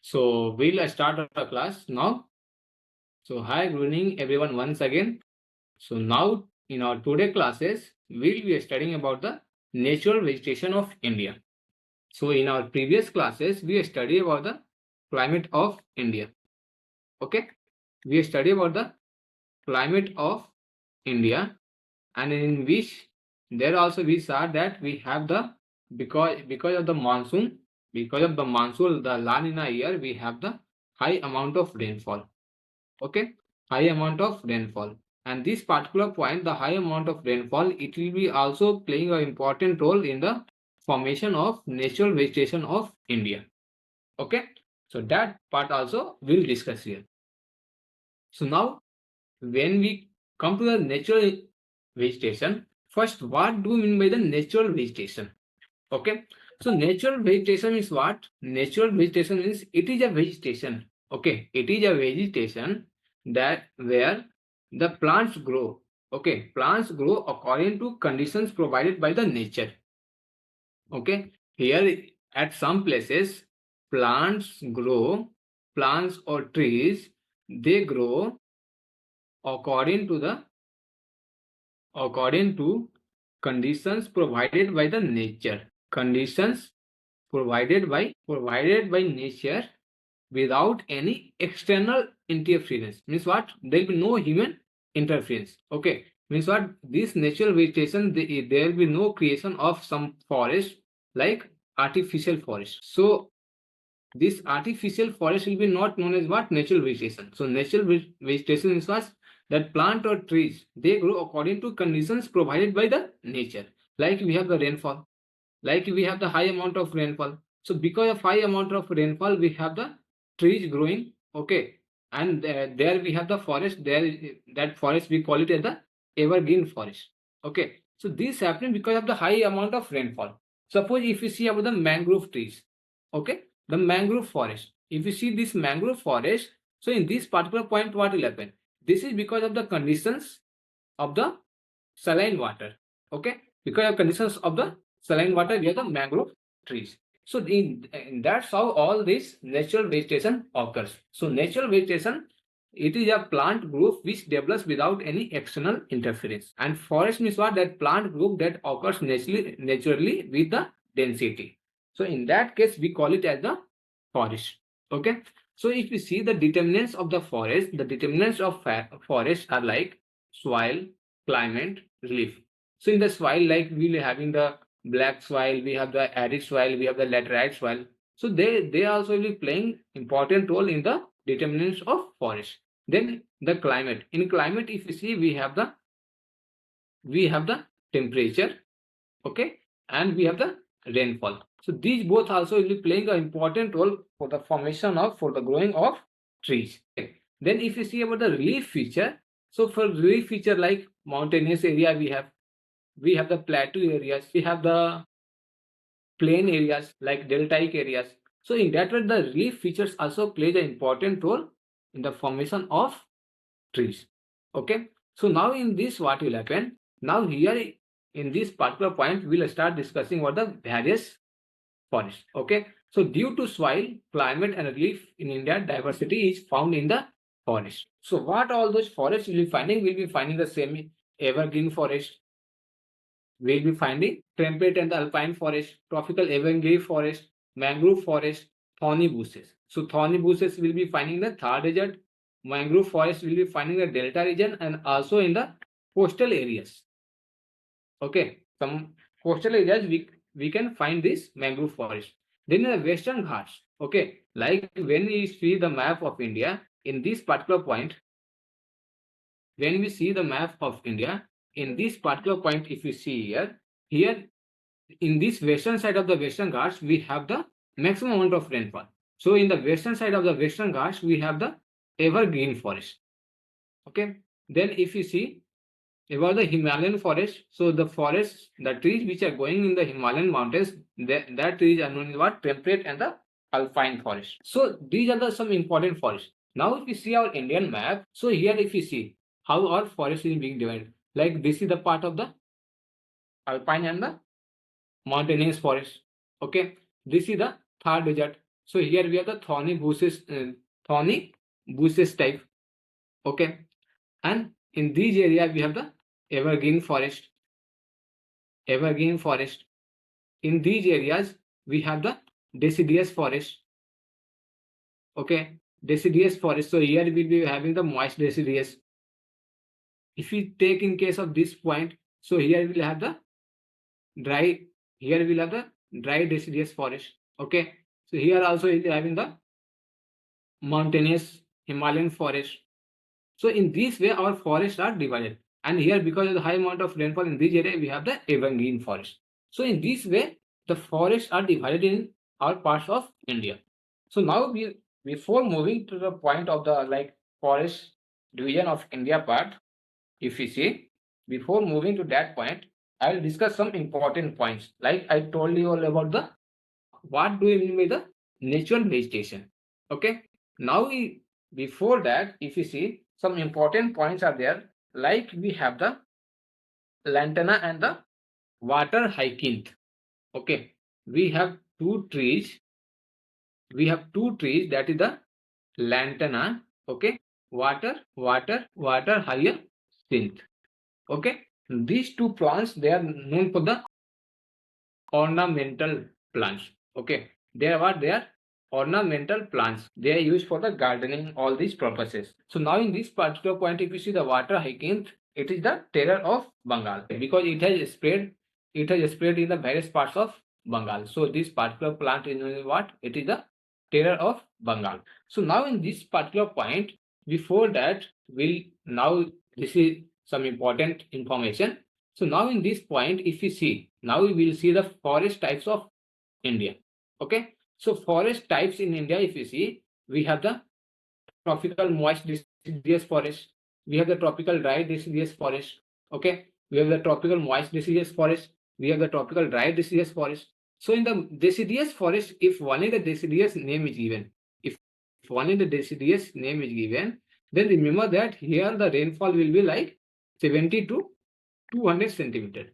So we'll start our class now. So hi, good evening everyone once again. So now in our today classes, we'll be studying about the natural vegetation of India. So in our previous classes, we studied about the climate of India. Okay, we studied about the climate of India, and in which there also we saw that we have the because of the monsoon, the La Nina year, we have the high amount of rainfall. Okay, high amount of rainfall, and this particular point, the high amount of rainfall, it will be also playing an important role in the formation of natural vegetation of India. Okay, so that part also we'll discuss here. So now when we come to the natural vegetation, first what do we mean by the natural vegetation? Okay, so natural vegetation is what? Natural vegetation means it is a vegetation. Okay, it is a vegetation that where the plants grow. Okay, plants grow according to conditions provided by the nature. Okay, here at some places plants grow, plants or trees, they grow according to the according to conditions provided by the nature. Conditions provided by nature without any external interference. Means what? There will be no human interference. Okay, means what? This natural vegetation, there will be no creation of some forest like artificial forest. So this artificial forest will be not known as what? Natural vegetation. So natural vegetation is what? That plant or trees, they grow according to conditions provided by the nature. Like we have the rainfall, like we have the high amount of rainfall. So because of high amount of rainfall, we have the trees growing. Okay, and there we have the forest. There, that forest we call it as the evergreen forest. Okay, so this happening because of the high amount of rainfall. Suppose if you see about the mangrove trees, okay, the mangrove forest, if you see this mangrove forest, so in this particular point what will happen? This is because of the conditions of the saline water. Okay, because of conditions of the saline water, we have the mangrove trees. So that's how all this natural vegetation occurs. So natural vegetation, it is a plant group which develops without any external interference. And forest means what? That plant group that occurs naturally with the density. So in that case, we call it as the forest. Okay. So if we see the determinants of the forest, the determinants of forest are like soil, climate, relief. So in the soil, like we're having the black soil, we have the arid soil, we have the laterite soil. So they also will be playing important role in the determinants of forest. Then the climate. In climate, if you see, we have the temperature, okay, and we have the rainfall. So these both also will be playing an important role for the formation of for the growing of trees. Okay. Then if you see about the relief feature, so for relief feature like mountainous area, we have the plateau areas, we have the plain areas like deltaic areas. So in that way, the relief features also play an important role in the formation of trees. Okay. So now in this, what will happen? Now here in this particular point, we'll start discussing what the various forests. Okay. So due to soil, climate, and relief in India, diversity is found in the forest. So what all those forests will be finding? We'll be finding the semi evergreen forest, we'll be finding temperate and alpine forest, tropical evergreen forest, mangrove forest, thorny bushes. So thorny bushes will be finding the Thar desert, mangrove forest will be finding the delta region and also in the coastal areas. Okay, some coastal areas we can find this mangrove forest. Then in the western ghats, okay, like when we see the map of India, in this particular point, when we see the map of India, in this particular point, if you see here in this western side of the Western Ghats, we have the maximum amount of rainfall. So in the western side of the Western Ghats, we have the evergreen forest. Okay. Then if you see about the Himalayan forest, so the forests, the trees which are going in the Himalayan mountains, that trees are known as what? Temperate and the alpine forest. So these are the some important forests. Now if you see our Indian map, so here if you see how our forest is being divided, like this is the part of the alpine and the mountainous forest. Okay, this is the Thar desert. So here we have the thorny bushes type. Okay, and in these areas we have the evergreen forest. Evergreen forest. In these areas we have the deciduous forest. Okay, deciduous forest. So here we will be having the moist deciduous. If we take in case of this point, so here we will have the dry. Here we will have the dry deciduous forest. Okay, so here also we will having the mountainous Himalayan forest. So in this way, our forests are divided. And here, because of the high amount of rainfall in this area, we have the evergreen forest. So in this way, the forests are divided in our parts of India. So now before moving to the point of the forest division of India part, if we see, before moving to that point, I will discuss some important points. Like I told you all about the what do we mean by the natural vegetation. Okay. Now before that, if you see, some important points are there. Like we have the lantana and the water hyacinth. Okay. We have two trees. We have two trees, that is the lantana. Okay. Water hyacinth. Okay. These two plants, they are known for the ornamental plants. Okay, they are what? They are ornamental plants. They are used for the gardening, all these purposes. So now in this particular point, if you see the water hyacinth, it is the terror of Bengal because it has spread in the various parts of Bengal. So this particular plant is what? It is the terror of Bengal. So now in this particular point, before that, this is some important information. So now in this point, if you see, now we will see the forest types of India. Okay. So forest types in India, if you see, we have the tropical moist deciduous forest. We have the tropical dry deciduous forest. Okay. We have the tropical moist deciduous forest. We have the tropical dry deciduous forest. So in the deciduous forest, if only the deciduous name is given, if only the deciduous name is given, then remember that here the rainfall will be like 70 to 200 centimeter.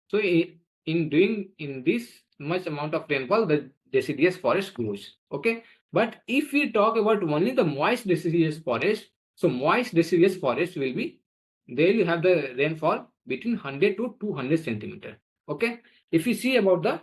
So in this much amount of rainfall, the deciduous forest grows. Okay, but if we talk about only the moist deciduous forest, so moist deciduous forest will be, there you have the rainfall between 100 to 200 centimeter. Okay, if you see about the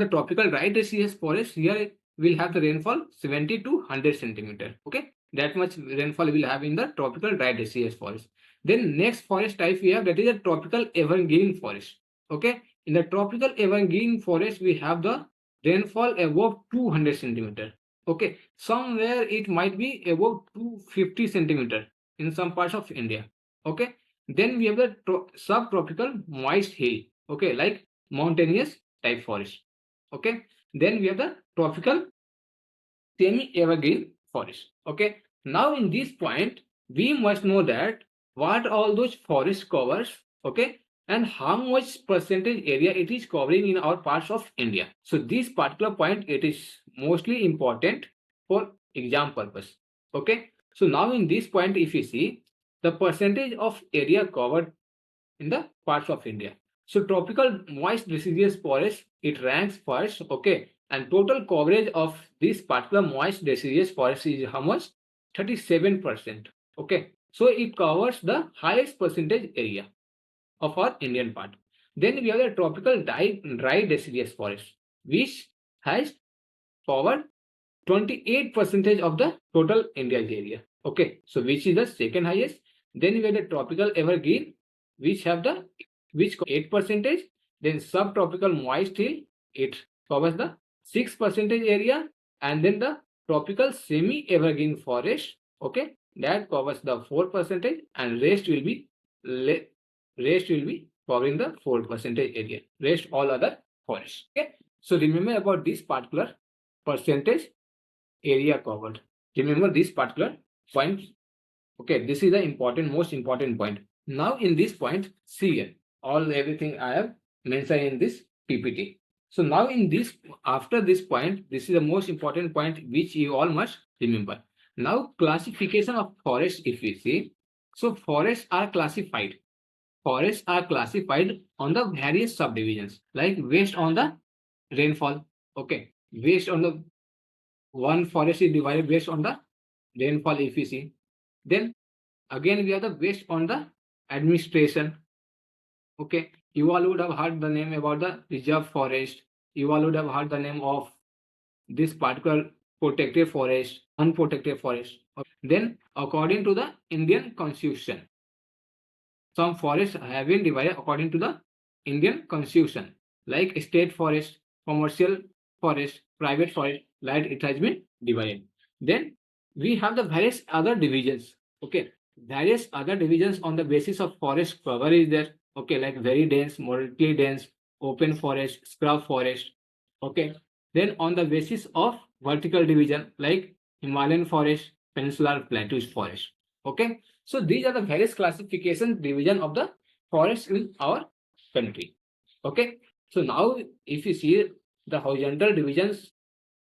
tropical dry deciduous forest, here we'll have the rainfall 70 to 100 centimeter. Okay, that much rainfall we'll have in the tropical dry deciduous forest. Then next forest type we have, that is a tropical evergreen forest. Okay, in the tropical evergreen forest we have the rainfall above 200 centimeter. Okay, somewhere it might be above 250 centimeter in some parts of India. Okay, then we have the subtropical moist hill. Okay, like mountainous type forest. Okay, then we have the tropical semi-evergreen forest. Okay, now in this point we must know that what all those forest covers. Okay, and how much percentage area it is covering in our parts of India. So this particular point, it is mostly important for exam purpose. Okay, so now in this point, if you see the percentage of area covered in the parts of India. So tropical moist deciduous forest, it ranks first. Okay, and total coverage of this particular moist deciduous forest is how much? 37%. Okay, so it covers the highest percentage area of our Indian part. Then we have the tropical dry deciduous forest, which has covered 28% of the total India's area. Okay, so which is the second highest. Then we have the tropical evergreen, which have the which 8%. Then subtropical moist hill, it covers the 6% area, and then the tropical semi-evergreen forest, okay, that covers the 4%, and rest will be covering the 4% area. Rest all other forests. Okay, so remember about this particular percentage area covered. Remember this particular point. Okay, this is the most important point. Now in this point, see here, everything I have mentioned in this PPT. So now in this, after this point, this is the most important point which you all must remember. Now classification of forests, if we see, so forests are classified. Forests are classified on the various subdivisions, like based on the rainfall. Okay, based on the one forest is divided based on the rainfall if you see. Then again we have the based on the administration. Okay, you all would have heard the name about the reserve forest. You all would have heard the name of this particular protected forest, unprotected forest. Then according to the Indian constitution, some forests have been divided according to the Indian constitution, like state forest, commercial forest, private forest, like it has been divided. Then we have the various other divisions. Okay, various other divisions on the basis of forest cover is there. Okay, like very dense, moderately dense, open forest, scrub forest. Okay, then on the basis of vertical division, like Himalayan forest, peninsular plateau forest. Okay, so these are the various classification division of the forest in our country. Okay, so now if you see the horizontal divisions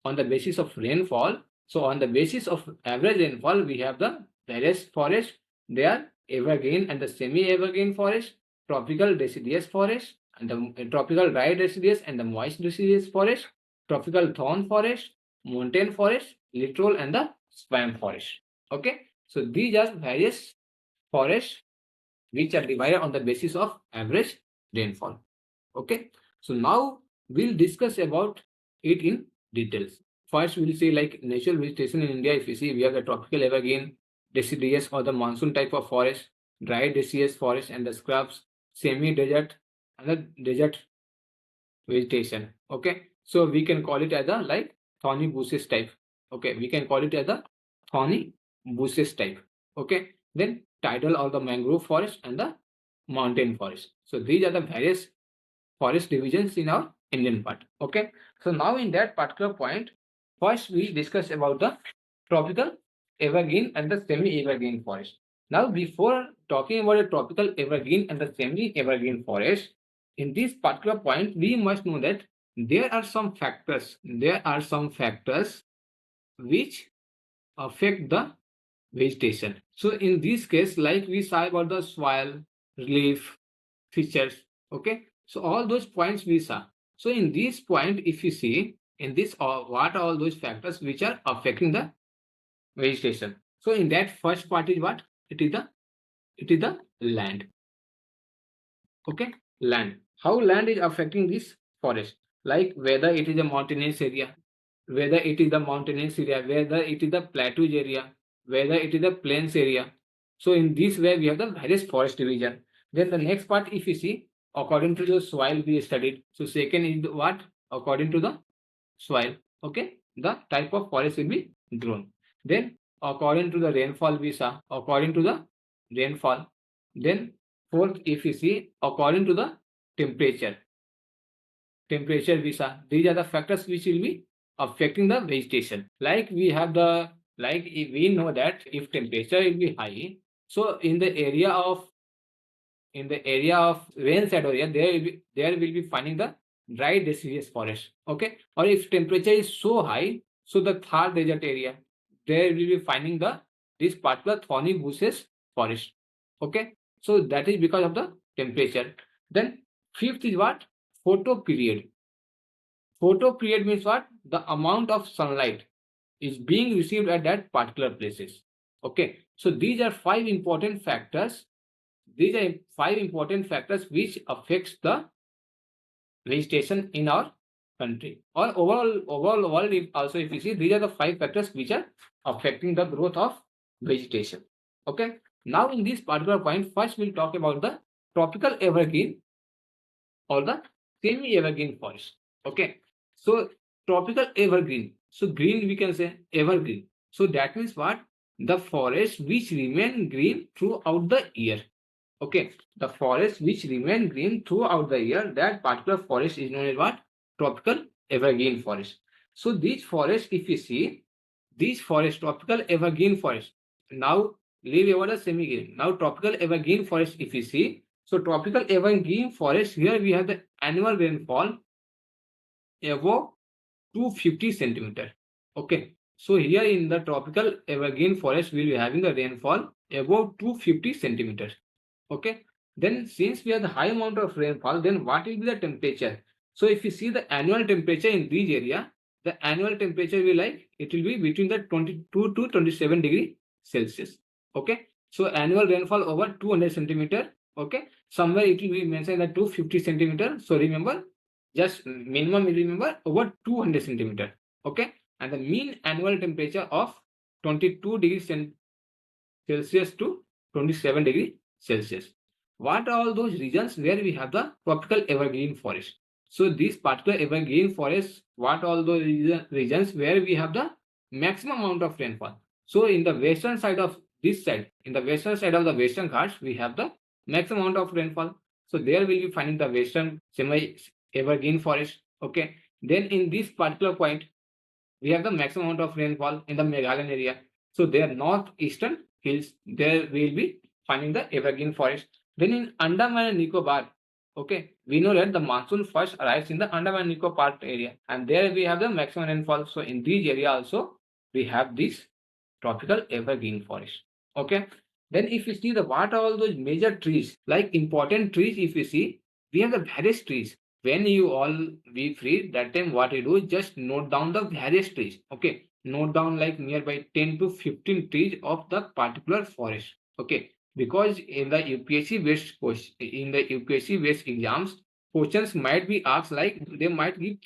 on the basis of rainfall, so on the basis of average rainfall, we have the various forest. They are evergreen and the semi-evergreen forest, tropical deciduous forest, and the tropical dry deciduous and the moist deciduous forest, tropical thorn forest, mountain forest, littoral, and the swamp forest. Okay, so these are various forests which are divided on the basis of average rainfall. Okay, so now we'll discuss about it in details. First, we'll see like natural vegetation in India. If you see, we have the tropical evergreen, deciduous or the monsoon type of forest, dry deciduous forest, and the scrubs, semi-desert, and the desert vegetation. Okay, so we can call it as a like thorny bushes type. Okay, we can call it as a thorny bushes type. Okay, then tidal or the mangrove forest and the mountain forest. So these are the various forest divisions in our Indian part. Okay, so now in that particular point, first we discuss about the tropical evergreen and the semi-evergreen forest. Now, before talking about a tropical evergreen and the semi-evergreen forest, in this particular point, we must know that there are some factors. There are some factors which affect the vegetation. So, in this case, like we saw about the soil, relief, features. Okay, so all those points we saw. So, in this point, if you see in this, what are all those factors which are affecting the vegetation? So, in that first part is what? It is the land. Okay, land. How land is affecting this forest? Like whether it is a mountainous area, whether it is the mountainous area, whether it is the plateau area, whether it is the plains area. So in this way, we have the various forest division. Then the next part, if you see, according to the soil we studied. So second is what? According to the soil. Okay, the type of forest will be grown. Then according to the rainfall we saw, according to the rainfall. Then fourth, if you see, according to the temperature, temperature we saw. These are the factors which will be affecting the vegetation. Like we have the, like if we know that if temperature will be high, so in the area of rain side area, there will be finding the dry deciduous forest. Okay, or if temperature is so high, so the Thar desert area, there will be finding the this particular thorny bushes forest. Okay, so that is because of the temperature. Then fifth is what? Photo period. Photo period means what? The amount of sunlight is being received at that particular places. Okay, so these are five important factors. These are five important factors which affects the vegetation in our country or overall world. If also if you see, these are the five factors which are affecting the growth of vegetation. Okay, now in this particular point, first we'll talk about the tropical evergreen or the semi-evergreen forest. Okay, so tropical evergreen. So green we can say evergreen. So that means what? The forest which remain green throughout the year. Okay, the forest which remain green throughout the year, that particular forest is known as what? Tropical evergreen forest. So these forests, if you see, these forest, tropical evergreen forest. Now leave over the semi-green. Now tropical evergreen forest, if you see, so tropical evergreen forest, here we have the annual rainfall above 250 centimeter. Okay, so here in the tropical evergreen forest, we will be having the rainfall above 250 centimeters. Okay, then since we have the high amount of rainfall, then what will be the temperature? So if you see the annual temperature in this area, the annual temperature will it will be between the 22 to 27 degree Celsius. Okay, so annual rainfall over 200 centimeter. Okay, somewhere it will be mentioned that 250 centimeter. So remember, just minimum remember over 200 centimeter. Okay, and the mean annual temperature of 22 degrees Celsius to 27 degree Celsius. What are all those regions where we have the tropical evergreen forest? So these particular evergreen forests, what all those regions where we have the maximum amount of rainfall? So in the western side of this side, in the western side of the Western Ghats, we have the maximum amount of rainfall. So there we will be finding the western semi evergreen forest. Okay. Then in this particular point, we have the maximum amount of rainfall in the Meghalayan area. So their northeastern hills, there will be finding the evergreen forest. Then in Andaman and Nicobar, okay, we know that the monsoon first arrives in the Andaman and Nicobar area, and there we have the maximum rainfall. So in these area also we have this tropical evergreen forest. Okay. Then if you see the what are all those major trees, like important trees, if you see, we have the various trees. When you all be free, that time what you do, just note down the various trees. Okay, note down like nearby 10 to 15 trees of the particular forest. Okay, because in the UPSC based exams, questions might be asked like they might give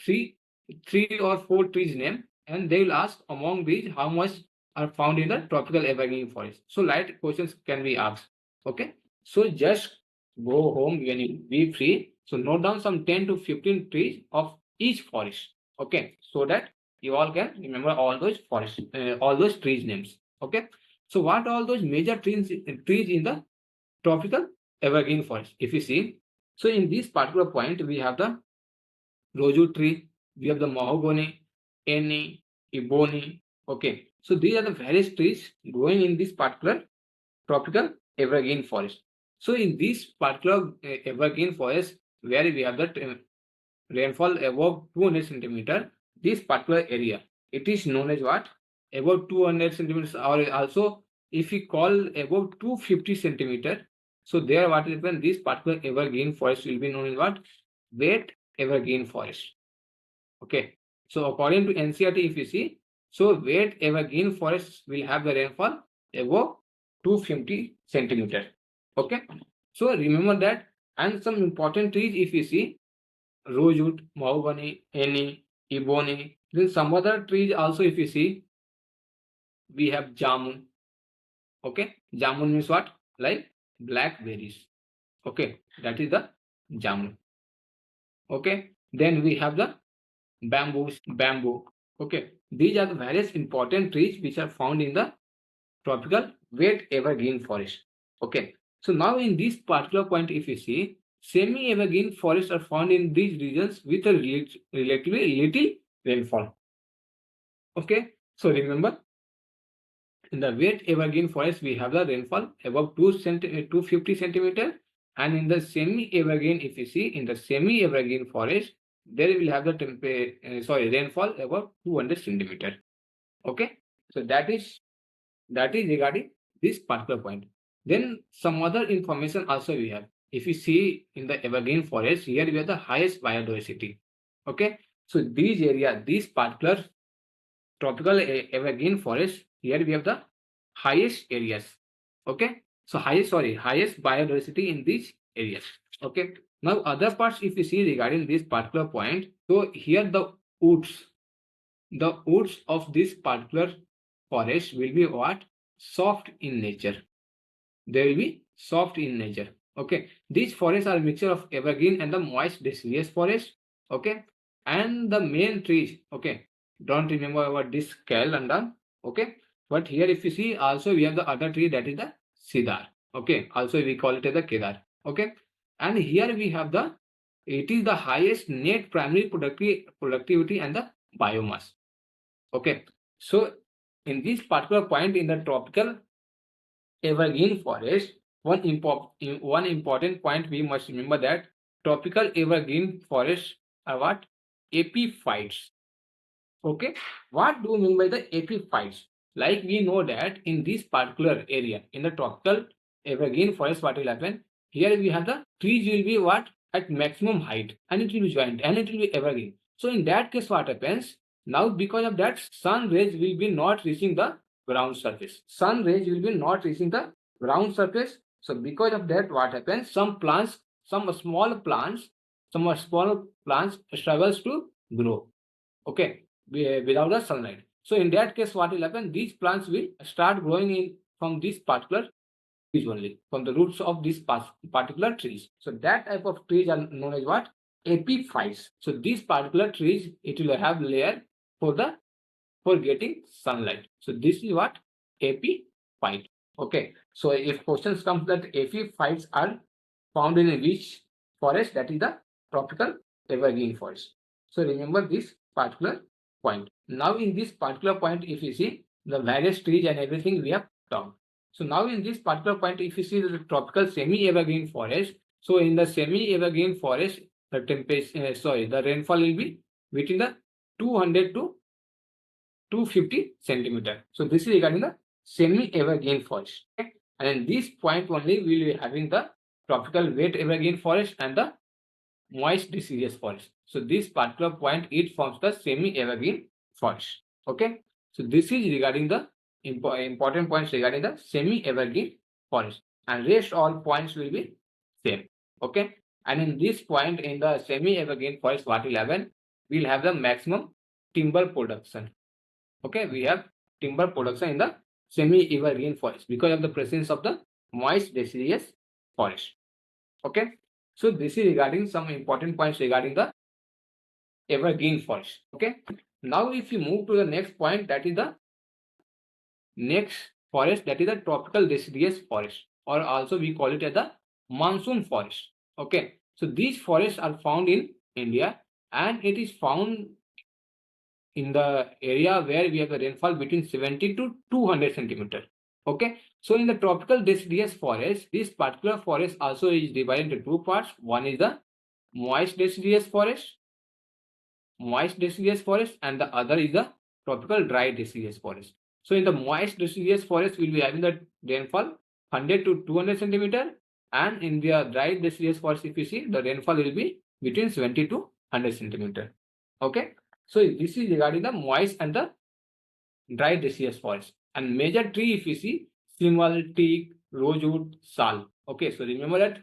three or four trees name, and they will ask among these how much are found in the tropical evergreen forest. So light questions can be asked. Okay, so just go home when you be free. So note down some 10 to 15 trees of each forest. Okay, so that you all can remember all those forests, all those trees names. Okay, so what all those major trees in the tropical evergreen forest? If you see, so in this particular point we have the rosewood tree, we have the mahogany, any, ebony. Okay, so these are the various trees growing in this particular tropical evergreen forest. So in this particular evergreen forest, where we have the rainfall above 200 centimeter, this particular area, it is known as what? Above 200 centimeters, or also if we call above 250 centimeter, so there what will happen, this particular evergreen forest will be known as what? Wet evergreen forest. Okay, so according to ncert, if you see, so wet evergreen forests will have the rainfall above 250 centimeter. Okay, so remember that. And some important trees, if you see, rosewood, mahogany, any, ebony. Then some other trees also, if you see, we have jamun. Okay, jamun means what? Like blackberries. Okay, that is the jamun. Okay, then we have the bamboo. Okay, these are the various important trees which are found in the tropical wet evergreen forest. Okay, so now in this particular point, if you see, semi evergreen forests are found in these regions with a relatively little rainfall. Okay, so remember, in the wet evergreen forest we have the rainfall above 250 centimeter, and in the semi evergreen, if you see, in the semi evergreen forest there will have the rainfall above 200 centimeter. Okay, so that is regarding this particular point. Then some other information also we have. If you see in the evergreen forest, here we have the highest biodiversity. Okay, so these area, these particular tropical evergreen forest, here we have the highest areas. Okay, so highest biodiversity in these areas. Okay, now other parts, if you see regarding this particular point, so here the woods of this particular forest will be what? Soft in nature. They will be soft in nature. Okay, these forests are a mixture of evergreen and the moist deciduous forest. Okay, and the main trees. Okay, don't remember about this cal and all. Okay, but here if you see, also we have the other tree, that is the cedar. Okay, also we call it as the kedar. Okay, and here we have the, it is the highest net primary productivity and the biomass. Okay, so in this particular point in the tropical evergreen forest, one important point we must remember, that tropical evergreen forests are what? Epiphytes. Okay, what do you mean by the epiphytes? Like we know that in this particular area, in the tropical evergreen forest, what will happen? Here we have the trees will be what? At maximum height, and it will be joint, and it will be evergreen. So in that case, what happens? Now because of that, sun rays will be not reaching the ground surface. Sun rays will be not reaching the ground surface. So because of that, what happens? Some plants, some small plants struggles to grow. Okay, without the sunlight. So in that case, what will happen? These plants will start growing in from this particular trees only, from the roots of these particular trees. So that type of trees are known as what? Epiphytes. So these particular trees, it will have layer for the for getting sunlight. So this is what? Epiphyte. Okay. So if questions comes that epiphytes are found in which forest, that is the tropical evergreen forest. So remember this particular point. Now in this particular point, if you see the various trees and everything we have talked. So now in this particular point, if you see the tropical semi-evergreen forest, so in the semi-evergreen forest, the temperature, the rainfall will be between the 200 to 250 centimeter. So this is regarding the semi-evergreen forest. Okay? And in this point only we will be having the tropical wet evergreen forest and the moist deciduous forest. So this particular point, it forms the semi-evergreen forest. Okay. So this is regarding the important points regarding the semi-evergreen forest, and rest all points will be same. Okay. And in this point, in the semi-evergreen forest, what will happen? We'll have the maximum timber production. Okay, we have timber production in the semi-evergreen forest because of the presence of the moist deciduous forest. Okay, so this is regarding some important points regarding the evergreen forest. Okay, now if you move to the next point, that is the next forest, that is the tropical deciduous forest, or also we call it as the monsoon forest. Okay, so these forests are found in India, and it is found in the area where we have the rainfall between 70 to 200 centimeter. Okay, so in the tropical deciduous forest, this particular forest also is divided into two parts. One is the moist deciduous forest, and the other is the tropical dry deciduous forest. So in the moist deciduous forest, we will be having the rainfall 100 to 200 centimeter, and in the dry deciduous forest, if you see, the rainfall will be between 70 to 100 centimeter. Okay, so this is regarding the moist and the dry deciduous forest. And major tree, if you see, simul, teak, rosewood, sal. Okay, so remember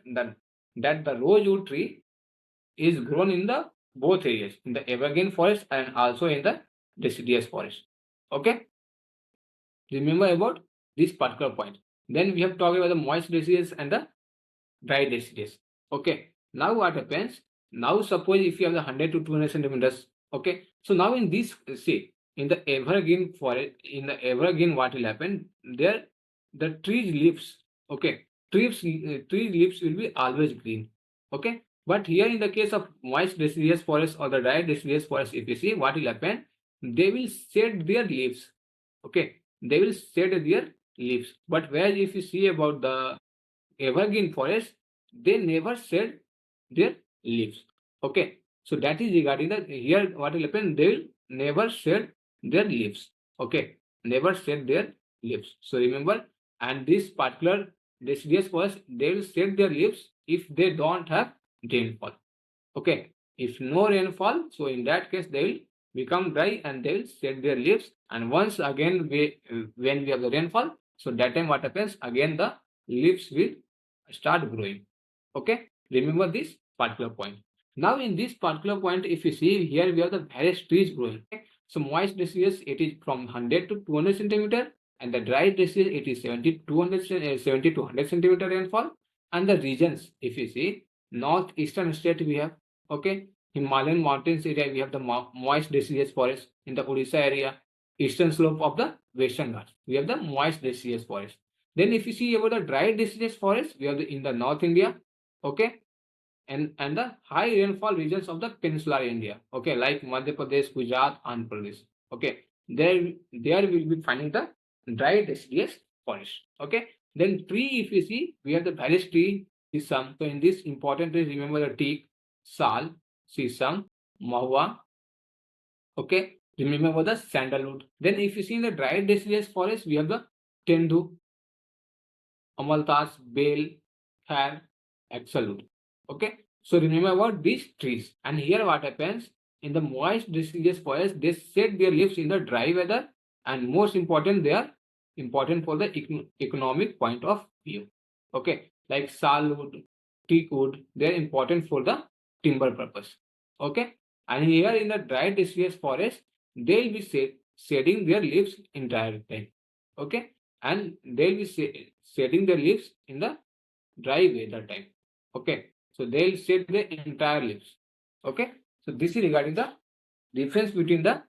that the rosewood tree is grown in the both areas, in the evergreen forest and also in the deciduous forest. Okay, remember about this particular point. Then we have talked about the moist deciduous and the dry deciduous. Okay, now what happens? Now suppose if you have the 100 to 200 centimeters. Okay, so now in this, see, in the evergreen forest, in the evergreen, what will happen there? The tree leaves, okay, tree leaves will be always green. Okay, but here in the case of moist deciduous forest or the dry deciduous forest, if you see, what will happen, they will shed their leaves. Okay, they will shed their leaves. But where if you see about the evergreen forest, they never shed their leaves. Okay, so that is regarding the, here what will happen, they will never shed their leaves. Okay, never shed their leaves. So remember, and this particular deciduous forest, they will shed their leaves if they don't have rainfall. Okay, if no rainfall, so in that case they will become dry and they will shed their leaves. And once again when we have the rainfall, so that time what happens, again the leaves will start growing. Okay, remember this particular point. Now in this particular point, if you see here, we have the various trees growing. Okay? So moist deciduous, it is from 100 to 200 centimeter, and the dry deciduous, it is 70 to 100 centimeter rainfall. And the regions, if you see, northeastern state we have, okay, Himalayan mountains area we have the moist deciduous forest. In the Odisha area, eastern slope of the Western Ghats, we have the moist deciduous forest. Then if you see about the dry deciduous forest, we have in the North India, okay, and the high rainfall regions of the peninsular India, okay, like Madhya Pradesh, Gujarat, Andhra Pradesh, okay, there will be finding the dry deciduous forest, okay. Then tree, if you see, we have the various tree, sisam. So in this important tree, remember the teak, sal, sisam, mahua, okay. Remember the sandalwood. Then if you see in the dry deciduous forest, we have the tendu, amalthas, bale, hair, absolute. Okay. So remember about these trees. And here what happens? in the moist deciduous forest, they shed their leaves in the dry weather, and most important, they are important for the economic point of view. Okay, like salwood, teak wood, they are important for the timber purpose. Okay, and here in the dry deciduous forest, they will be shedding their leaves entire time. Okay, and they will be shedding their leaves in the dry weather time. Okay, so they will shed the entire leaves. Okay, so this is regarding the difference between the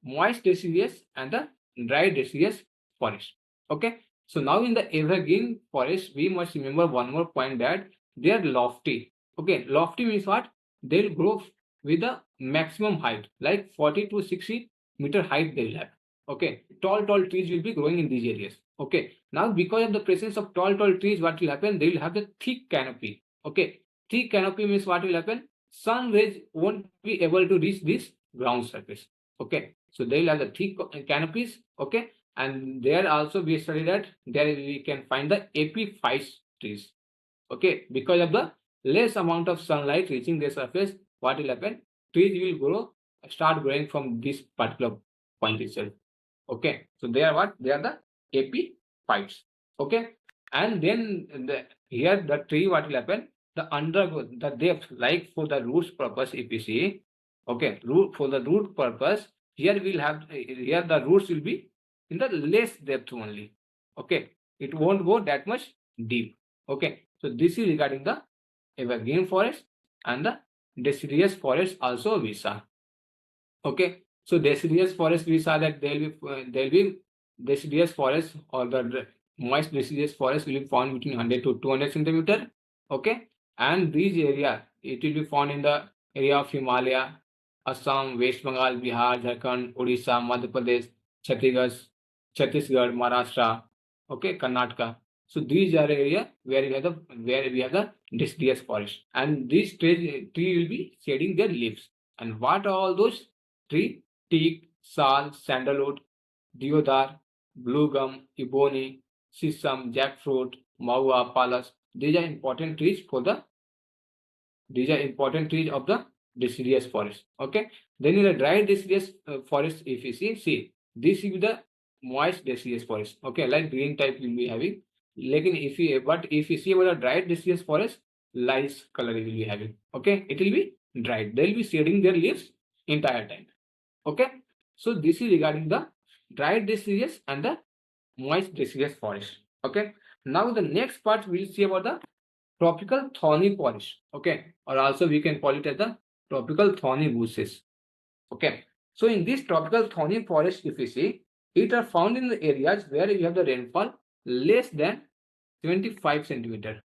moist deciduous and the dry deciduous forest. Okay, so now in the evergreen forest, we must remember one more point, that they are lofty. Okay, lofty means what? They'll grow with the maximum height, like 40 to 60-meter height they will have. Okay, tall trees will be growing in these areas. Okay, now because of the presence of tall trees, what will happen? They will have the thick canopy. Okay, thick canopy means what will happen? Sun rays won't be able to reach this ground surface. Okay, so they will have the thick canopies. Okay, and there also we study that there we can find the epiphytes trees. Okay, because of the less amount of sunlight reaching the surface, what will happen? Trees will start growing from this particular point itself. Okay, so they are what? They are the epiphytes. Okay, and then here the tree, what will happen? The undergrowth, the depth, like for the roots purpose, if you see, okay, for the root purpose, here we'll have, here the roots will be in the less depth only. Okay, it won't go that much deep. Okay, so this is regarding the evergreen forest and the deciduous forest also we saw. Okay, so deciduous forest we saw that there will be deciduous forest, or the moist deciduous forest will be found between 100 to 200 centimeter. Okay, and these area it will be found in the area of Himalaya, Assam, West Bengal, Bihar, Jharkhand, Odisha, Madhya Pradesh, Chhattisgarh, Maharashtra, okay, Karnataka. So these are area where we have the deciduous forest, and these tree will be shedding their leaves. And what are all those tree? Teak, sal, sandalwood, deodar, blue gum, ebony, sisam, jackfruit, maua, palas. These are important trees of the deciduous forest. Okay, then in the dry deciduous forest, if you see this is the moist deciduous forest. Okay, like green type will be having. If you see about the dry deciduous forest, light color will be having. Okay, it will be dried. They will be shedding their leaves entire time. Okay, so this is regarding the dry deciduous and the moist deciduous forest. Okay, now the next part we'll see about the tropical thorny forest. Okay, or also we can call it as the tropical thorny bushes. Okay, so in this tropical thorny forest, if you see, it are found in the areas where you have the rainfall less than 75 centimeter.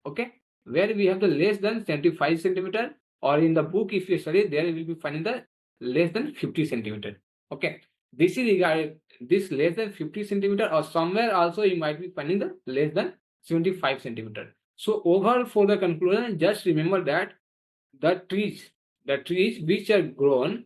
Okay, where we have the less than 75 centimeter, or in the book if you study, there will be finding the less than 50 centimeter. Okay, this is regarding this less than 50 centimeter, or somewhere also you might be finding the less than 75 centimeter. So overall, for the conclusion, just remember that the trees which are grown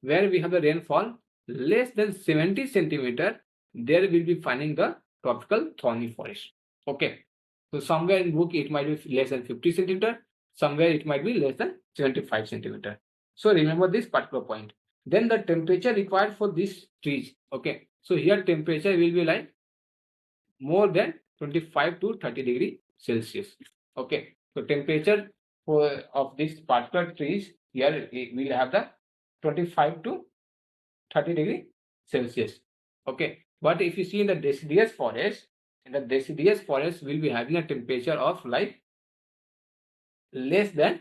where we have the rainfall less than 70 centimeter, there will be finding the tropical thorny forest. Okay, so somewhere in book it might be less than 50 centimeter, somewhere it might be less than 75 centimeter. So remember this particular point. Then the temperature required for these trees. Okay, so here temperature will be like more than 25 to 30 degree Celsius. Okay, so temperature of these particular trees here we'll have the 25 to 30 degree Celsius. Okay, but if you see in the deciduous forest, we'll be having a temperature of like less than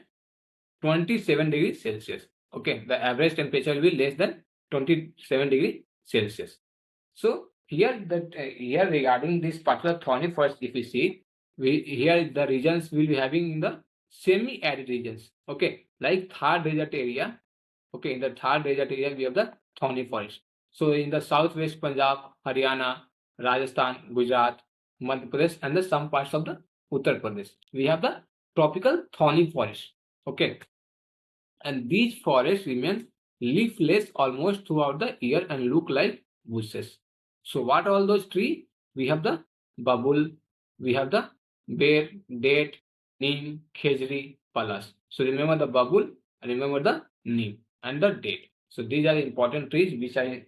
27 degrees Celsius. Okay, the average temperature will be less than 27 degree Celsius. So here regarding this particular thorny forest, if you see, here the regions will be having in the semi-arid regions. Okay, like Thar desert area. Okay, in the Thar desert area we have the thorny forest. So in the southwest Punjab, Haryana, Rajasthan, Gujarat, Madhya Pradesh, and the some parts of the Uttar Pradesh, we have the tropical thorny forest. Okay, and these forests remain leafless almost throughout the year and look like bushes. So what are all those trees? We have the babul, we have the bear, date, neem, khejri, palas. So remember the babul, remember the neem and the date. So these are the important trees which are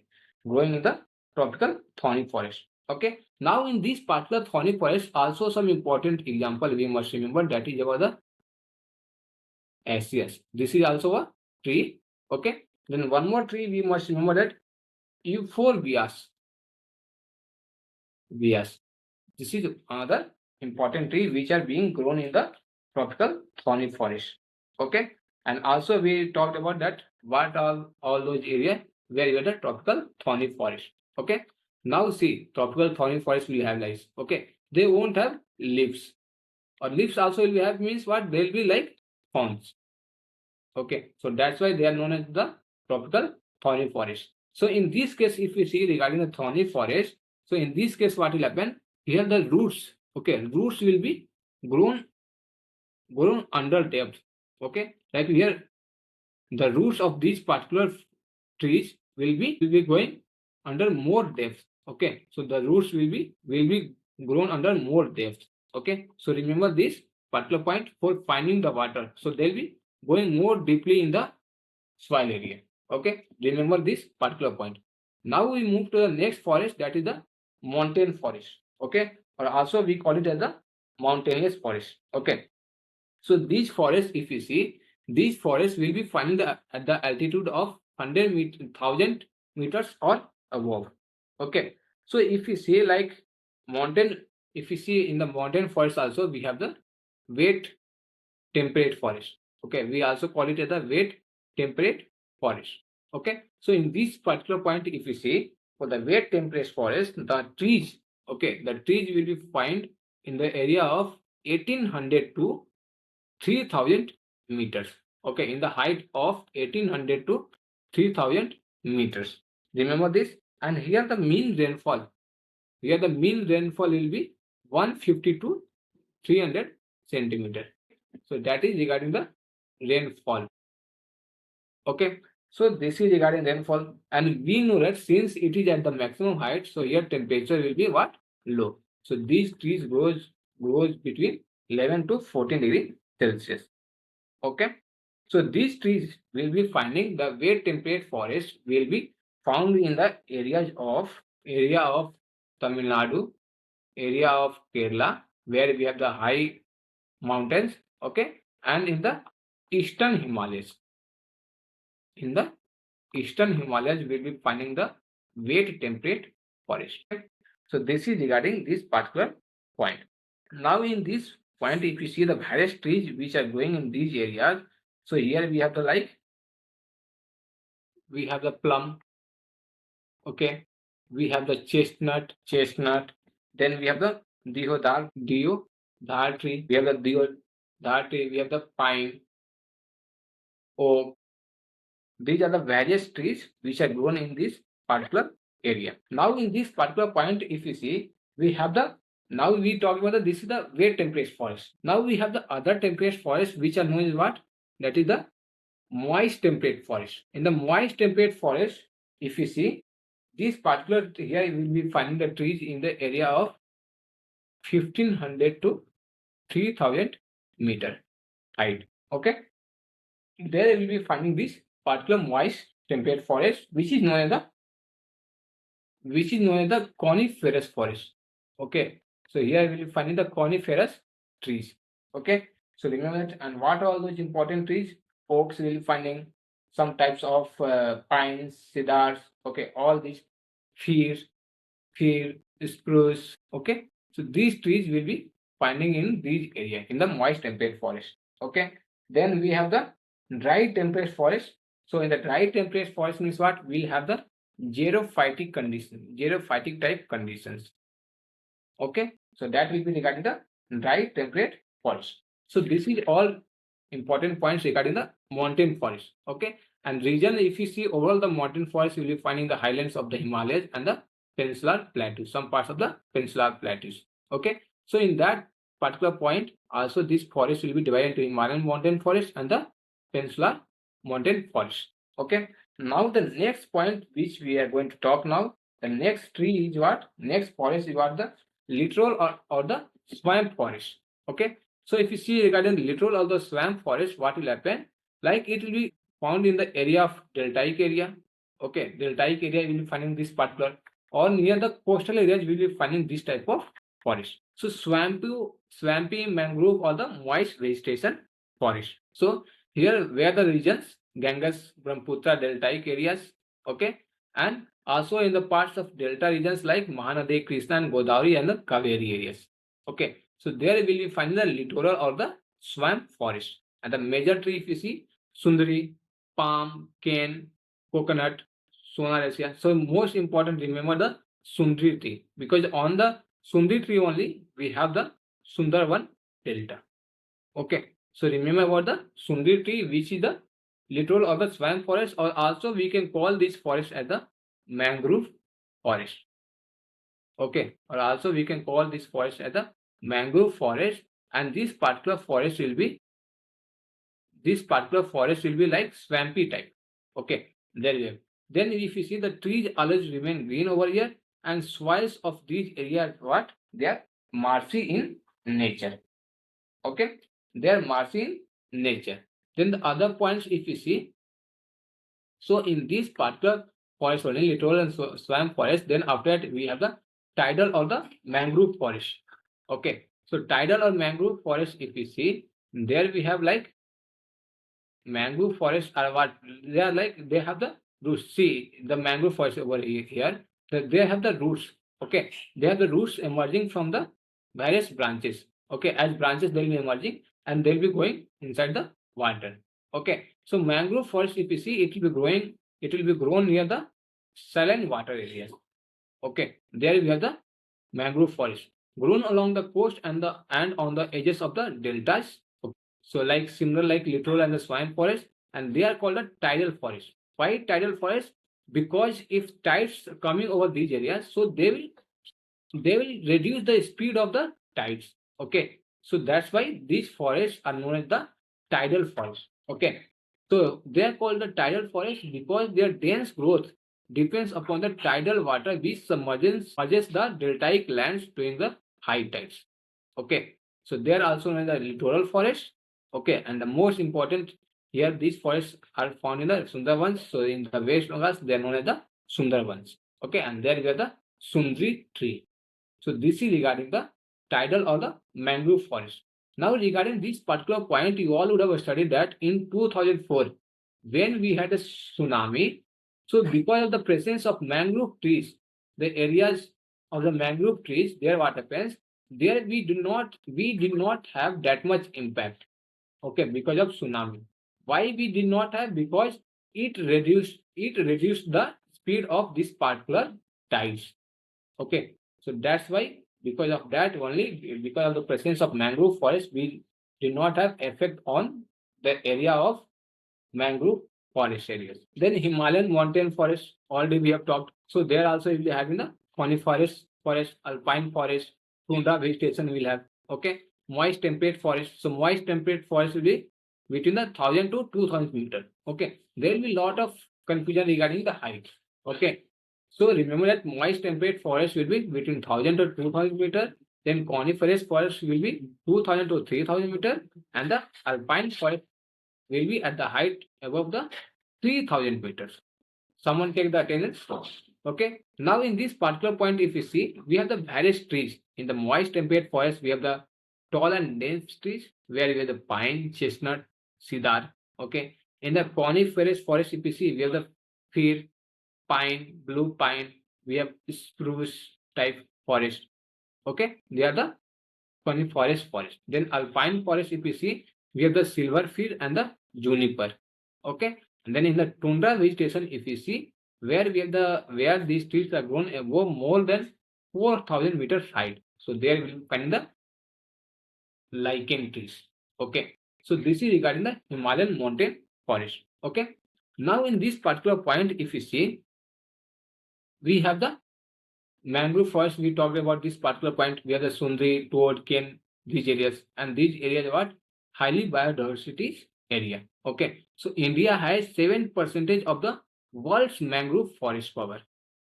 growing in the tropical thorny forest. Okay. Now in this particular thorny forest, also some important example we must remember, that is about the acacias. This is also a tree. Okay. Then one more tree we must remember, that euphorbias. Bias. This is another important tree which are being grown in the tropical thorny forest. Okay. And also we talked about that what all those areas where you have the tropical thorny forest. Okay. Now see, tropical thorny forest will have lights. Okay. They won't have leaves. Or leaves also will have, means what? They'll be like thorns. Okay. So that's why they are known as the tropical thorny forest. So in this case, if we see regarding the thorny forest, so in this case, what will happen? Here the roots, okay, roots will be grown under depth. Okay, like here the roots of these particular trees will be going under more depth. Okay, so the roots will be grown under more depth. Okay, so remember this particular point for finding the water. So they'll be going more deeply in the soil area. Okay, remember this particular point. Now we move to the next forest, that is the mountain forest. Okay, or also we call it as the mountainous forest. Okay, so these forests, if you see, these forests will be found at the altitude of 100,000 meters or above. Okay, so if you see like mountain, if you see in the mountain forest also, we have the wet temperate forest. Okay, we also call it as the wet temperate forest. Okay, so in this particular point, if you see for the wet temperate forest, the trees, okay, the trees will be found in the area of 1800 to 3000 meters. Okay, in the height of 1800 to 3000 meters. Remember this. And here the mean rainfall, here the mean rainfall will be 150 to 300 centimeter. So that is regarding the rainfall. Okay, so this is regarding rainfall, and we know that since it is at the maximum height, so here temperature will be what? Low. So these trees grows between 11 to 14 degree Celsius. Okay, so these trees will be finding the wet temperate forest will be found in the area of Tamil Nadu, area of Kerala, where we have the high mountains. Okay, and in the eastern Himalayas. In the eastern Himalayas, we'll be finding the wet temperate forest. So this is regarding this particular point. Now in this point, if you see the various trees which are growing in these areas, so here we have the we have the plum, okay, we have the chestnut, then we have the deodar tree, we have the deodar tree, we have the pine, oak. These are the various trees which are grown in this particular area. Now in this particular point, if you see, we have now we talk about this is the wet temperate forest. Now we have the other temperate forest which are known as what? That is the moist temperate forest. In the moist temperate forest, if you see, this particular here you will be finding the trees in the area of 1500 to 3000 meter height. Okay, there you will be finding this particular moist temperate forest, which is known as the coniferous forest. Okay, so here we will be finding the coniferous trees. Okay, so remember that. And what are all those important trees? Oaks will be finding, some types of pines, cedars. Okay, all these fir, spruce. Okay, so these trees will be finding in these area in the moist temperate forest. Okay, then we have the dry temperate forest. So in the dry temperate forest means what? We'll have the xerophytic condition, xerophytic type conditions. Okay, so that will be regarding the dry temperate forest. So this is all important points regarding the mountain forest. Okay, and region, if you see overall the mountain forest, you will be finding the highlands of the Himalayas and the peninsular plateaus, some parts of the peninsular plateaus. Okay, so in that particular point, also this forest will be divided into Himalayan mountain forest and the peninsular mountain forest. Okay, now the next point which we are going to talk now, the next tree is what? Next forest is what? The littoral or the swamp forest. Okay, So if you see regarding the littoral or the swamp forest, what will happen? Like it will be found in the area of deltaic area. Okay, deltaic area will be finding this particular, or near the coastal areas will be finding this type of forest. So swampy mangrove or the moist vegetation forest. So here where the regions Ganges, Brahmaputra, deltaic areas, okay, and also in the parts of delta regions like Mahanadi, Krishna and Godavari and the Kaveri areas. Okay, so there will be finding the littoral or the swamp forest. And the major tree if you see Sundari, palm, cane, coconut, Sonaracia. So most important, remember the Sundari tree, because on the Sundari tree only we have the Sundarban delta. Okay, so remember about the Sundari tree, which is the littoral or the swamp forest, or also we can call this forest as the mangrove forest. Okay, or also we can call this forest as the mangrove forest, and this particular forest will be like swampy type. Okay, there you have. Then if you see the trees always remain green over here, and soils of these areas what they are marshy in nature. Okay, they are marshy in nature. Then the other points if you see, so in this particular forest only littoral and swamp forest, then after that we have the tidal or the mangrove forest. Okay, so tidal or mangrove forest if you see, there we have like mangrove forests are what they are like, they have the roots. See the mangrove forest over here, they have the roots. Okay, they have the roots emerging from the various branches. Okay, as branches they will be emerging and they'll be going inside the water. Okay, so mangrove forest if you see, it will be grown near the saline water areas. Okay, there we have the mangrove forest grown along the coast and on the edges of the deltas. So like similar like littoral and the swamp forest, and they are called a tidal forest. Why tidal forest? Because if tides coming over these areas, so they will reduce the speed of the tides. Okay, so that's why these forests are known as the tidal forest. Okay, so they are called the tidal forest because their dense growth depends upon the tidal water which submerges the deltaic lands during the high tides. Okay, so they are also known as the littoral forest. Okay, and the most important here, these forests are found in the Sundarbans. So in the West Bengal, they are known as the Sundarbans. Okay, and there we have the Sundri tree. So this is regarding the tidal or the mangrove forest. Now regarding this particular point, you all would have studied that in 2004, when we had a tsunami, so because of the presence of mangrove trees, the areas of the mangrove trees, there what happens, there we did not have that much impact. Okay, because of tsunami. Why we did not have? Because it reduced the speed of this particular tides. Okay, so that's why, because of that only, because of the presence of mangrove forest, we did not have effect on the area of mangrove forest areas. Then Himalayan mountain forest, already we have talked. So there also will be having the coniferous forest, alpine forest, tundra vegetation will have. Okay, moist temperate forest. So moist temperate forest will be between the 1000 to 2000 meter. Okay, there will be lot of confusion regarding the height. Okay, so remember that moist temperate forest will be between 1000 to 2000 meter. Then coniferous forest will be 2000 to 3000 meter, and the alpine forest will be at the height above the 3000 meters. Someone take the attendance. Okay. Now in this particular point, if you see, we have the various trees. In the moist temperate forest, we have the tall and dense trees, where we have the pine, chestnut, cedar. Okay. In the coniferous forest, if you see, we have the fir, pine, blue pine. We have spruce type forest. Okay. They are the coniferous forest. Then alpine forest, if you see, we have the silver fir and the juniper. Okay, and then in the tundra vegetation, if you see, where these trees are grown above more than 4000 meters height. So there we find the lichen trees. Okay, so this is regarding the Himalayan mountain forest. Okay, now in this particular point, if you see, we have the mangrove forest. We talked about this particular point. We have the Sundri, Toad, Ken, these areas, and these areas are what highly biodiversity area. Okay, so India has 7% of the world's mangrove forest cover.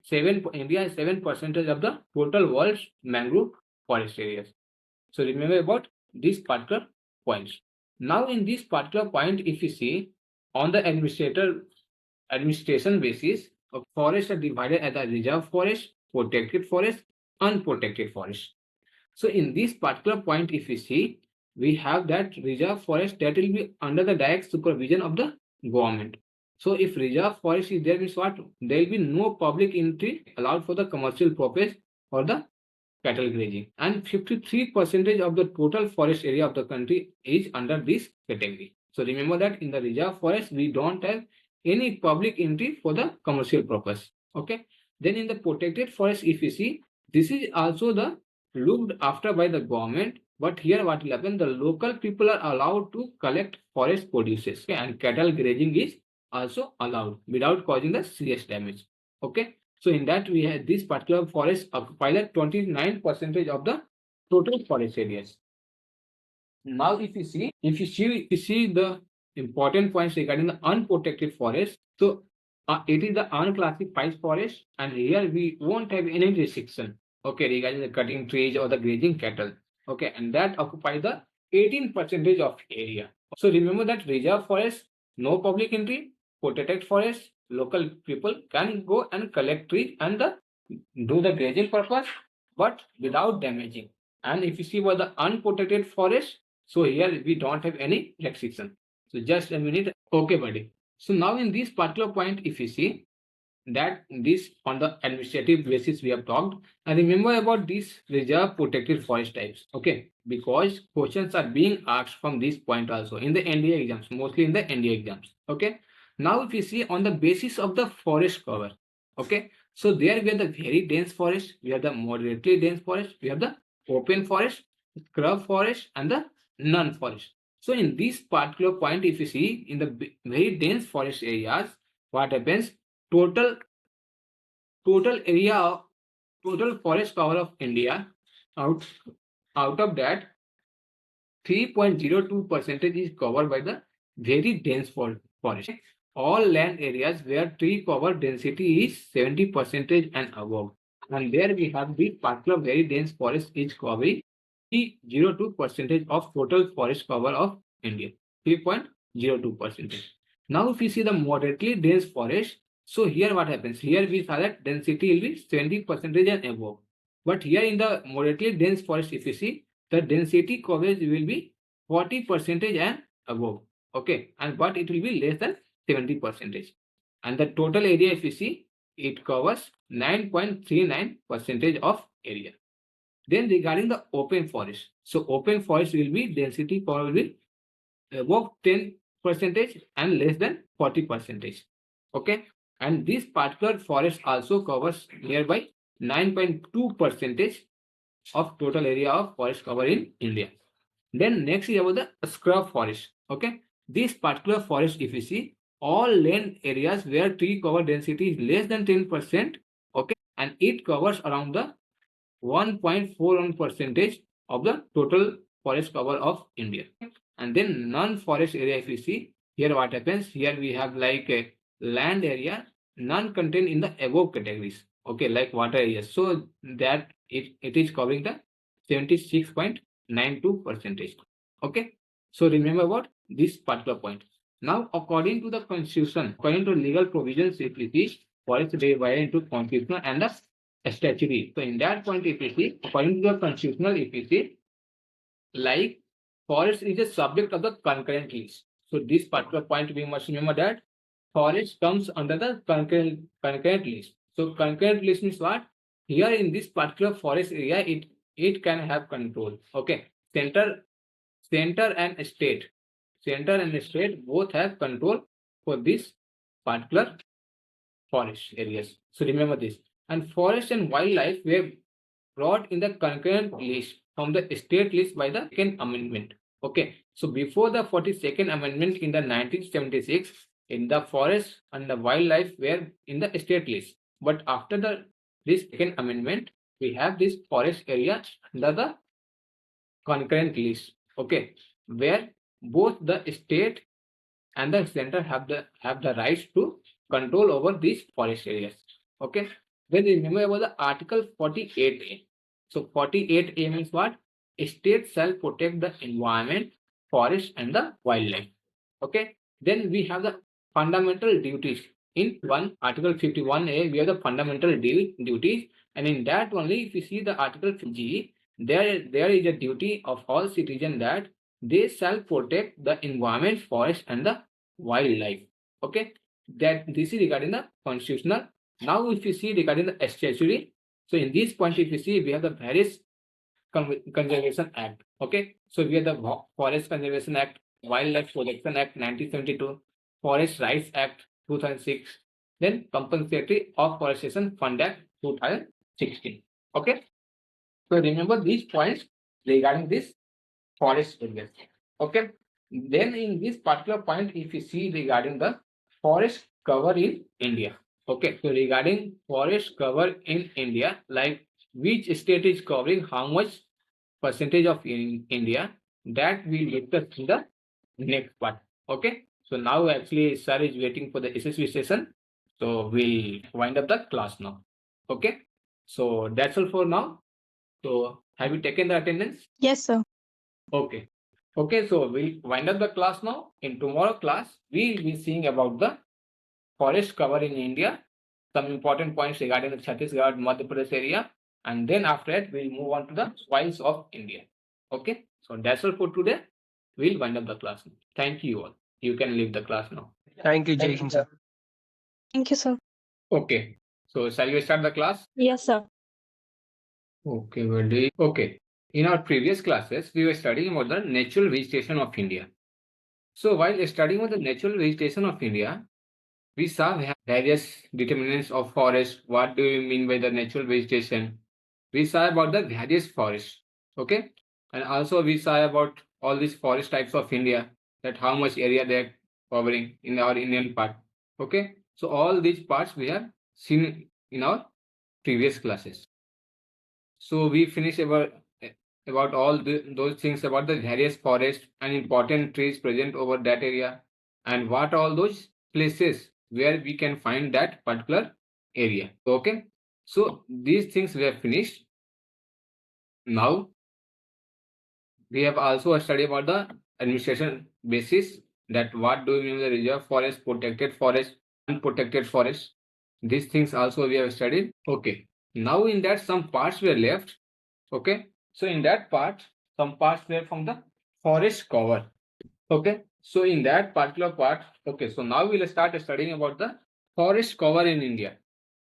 India has 7% of the total world's mangrove forest areas. So remember about this particular point. Now in this particular point, if you see on the administration basis, forests are divided as a reserve forest, protected forest, unprotected forest. So in this particular point, if you see, we have that reserve forest that will be under the direct supervision of the government. So if reserve forest is there, means what? There will be no public entry allowed for the commercial purpose or the cattle grazing. And 53% of the total forest area of the country is under this category. So remember that in the reserve forest, we don't have any public entry for the commercial purpose. Okay. Then in the protected forest, if you see, this is also the looked after by the government, but here what will happen, the local people are allowed to collect forest produces, okay, and cattle grazing is also allowed without causing the serious damage. Okay, so in that we have this particular forest occupy the 29% of the total forest areas. Now if you see the important points regarding the unprotected forest, so it is the unclassified forest, and here we won't have any restriction, okay, regarding the cutting trees or the grazing cattle, okay, and that occupy the 18% of area. So remember that reserve forest, no public entry, protected forest, local people can go and collect trees and do the grazing purpose, but without damaging. And if you see about the unprotected forest, so here we don't have any restriction. So just a minute. Okay, buddy. So now in this particular point, if you see that this on the administrative basis we have talked, and remember about these reserve protected forest types. Okay, because questions are being asked from this point also in the NDA exams, mostly in the NDA exams. Okay. Now if you see on the basis of the forest cover, okay, so there we have the very dense forest, we have the moderately dense forest, we have the open forest, scrub forest, and the non-forest. So in this particular point, if you see in the very dense forest areas, what happens? Total area, total forest cover of India, out out of that, 3.02% is covered by the very dense forest. All land areas where tree cover density is 70% and above. And there we have the particular very dense forest is covering 3.02% of total forest cover of India. 3.02%. Now if you see the moderately dense forest, so here what happens? Here we saw that density will be 70% and above. But here in the moderately dense forest, if you see, the density coverage will be 40% and above. Okay, and but it will be less than 70%. And the total area, if you see, it covers 9.39% of area. Then regarding the open forest, so open forest will be density cover will be above 10% and less than 40%. Okay, and this particular forest also covers nearby 9.2% of total area of forest cover in India. Then next is about the scrub forest. Okay, this particular forest, if you see, all land areas where tree cover density is less than 10%, okay, and it covers around the 1.41% of the total forest cover of India. And then non-forest area, if you see, here what happens, here we have like a land area non-contained in the above categories, okay, like water areas, so that it is covering the 76.92%. Okay, so remember about this particular point. Now according to the constitution, according to legal provisions, if you see, forest divided into constitutional and the statutory. So in that point, if you see, according to the constitutional, if you see, like forest is a subject of the concurrent list. So this particular point we must remember that forest comes under the concurrent list. So concurrent list means what? Here in this particular forest area, it can have control. Okay, center and state, both have control for this particular forest areas. So remember this. And forest and wildlife were brought in the concurrent list from the state list by the second amendment. Okay, so before the 42nd amendment in the 1976, in the forest and the wildlife were in the state list. But after this second amendment, we have this forest area under the concurrent list. Okay, where both the state and the center have the rights to control over these forest areas. Okay, then remember about the Article 48A. So 48A means what? state shall protect the environment, forest and the wildlife. Okay. Then we have the fundamental duties. In one Article 51A, we have the fundamental duties, and in that only, if you see the Article G, there is a duty of all citizens that they shall protect the environment, forest, and the wildlife. Okay, that this is regarding the constitutional. Now, if you see regarding the statutory, so in this point, if you see, we have the various Conservation Act. Okay, so we have the Forest Conservation Act, Wildlife Protection Act 1972, Forest Rights Act 2006, then Compensatory Afforestation Fund Act 2016. Okay, so remember these points regarding this forest areas. Okay, then in this particular point, if you see regarding the forest cover in India. Okay, so regarding forest cover in India, like which state is covering how much percentage of India, that we discuss in the next part. Okay, so now actually sir is waiting for the SSV session, so we'll wind up the class now. Okay, so that's all for now. So have you taken the attendance? Yes, sir. Okay. Okay, so we'll wind up the class now. In tomorrow class, we'll be seeing about the forest cover in India, some important points regarding the Chhattisgarh, Madhya Pradesh area, and then after that, we'll move on to the wilds of India. Okay, so that's all for today. We'll wind up the class. Thank you all. You can leave the class now. Thank you, Jason, sir. Thank you, sir. Okay, so shall we start the class? Yes, sir. Okay, ready. Okay, in our previous classes, we were studying about the natural vegetation of India. So while studying about the natural vegetation of India, we saw various determinants of forest. What do you mean by the natural vegetation? We saw about the various forests. Okay. And also we saw about all these forest types of India, that how much area they're covering in our Indian part. Okay. So all these parts we have seen in our previous classes. So we finished about all those things about the various forests and important trees present over that area, and what all those places where we can find that particular area. Okay, so these things we have finished. Now we have also studied about the administration basis, that what do we mean by the reserve forest, protected forest, unprotected forest. These things also we have studied. Okay, now in that some parts were left. Okay, so in that part, some parts were from the forest cover. Okay, so in that particular part, okay, so now we'll start studying about the forest cover in India.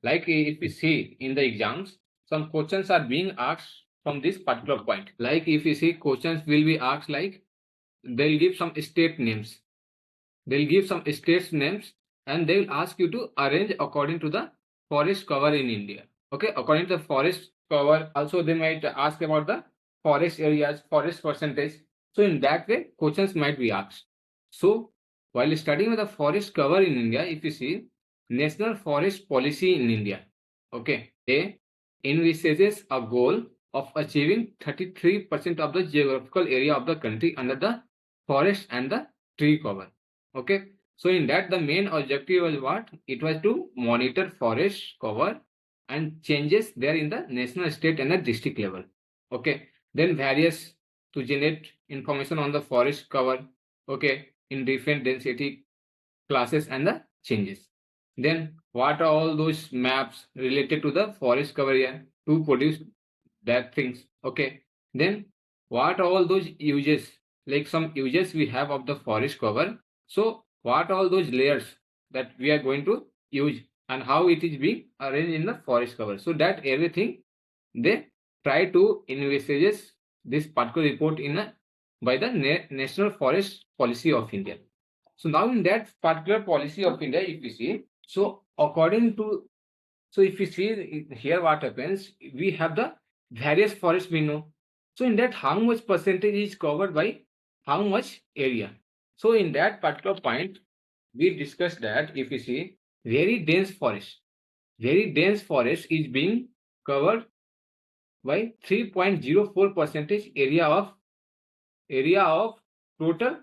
Like if we see in the exams, some questions are being asked from this particular point. Like if you see, questions will be asked like, they'll give some state names. They'll give some states names and they will ask you to arrange according to the forest cover in India. Okay, according to the forest cover, also they might ask about the forest areas, forest percentage. So in that way, questions might be asked. So while studying the forest cover in India, if you see National Forest Policy in India, okay, they envisages a goal of achieving 33% of the geographical area of the country under the forest and the tree cover. Okay, so in that the main objective was what? It was to monitor forest cover and changes there in the national, state and the district level. Okay, then various to generate information on the forest cover, okay, in different density classes and the changes. Then what are all those maps related to the forest cover area to produce that things. Okay, then what are all those uses, like some uses we have of the forest cover. So what are all those layers that we are going to use and how it is being arranged in the forest cover, so that everything they try to envisages this particular report in a, by the National Forest Policy of India. So now in that particular policy of India, if you see, so according to, so if you see here what happens, we have the various forests we know. So in that, how much percentage is covered by how much area? So in that particular point, we discussed that if you see very dense forest is being covered by 3.04 percentage area of total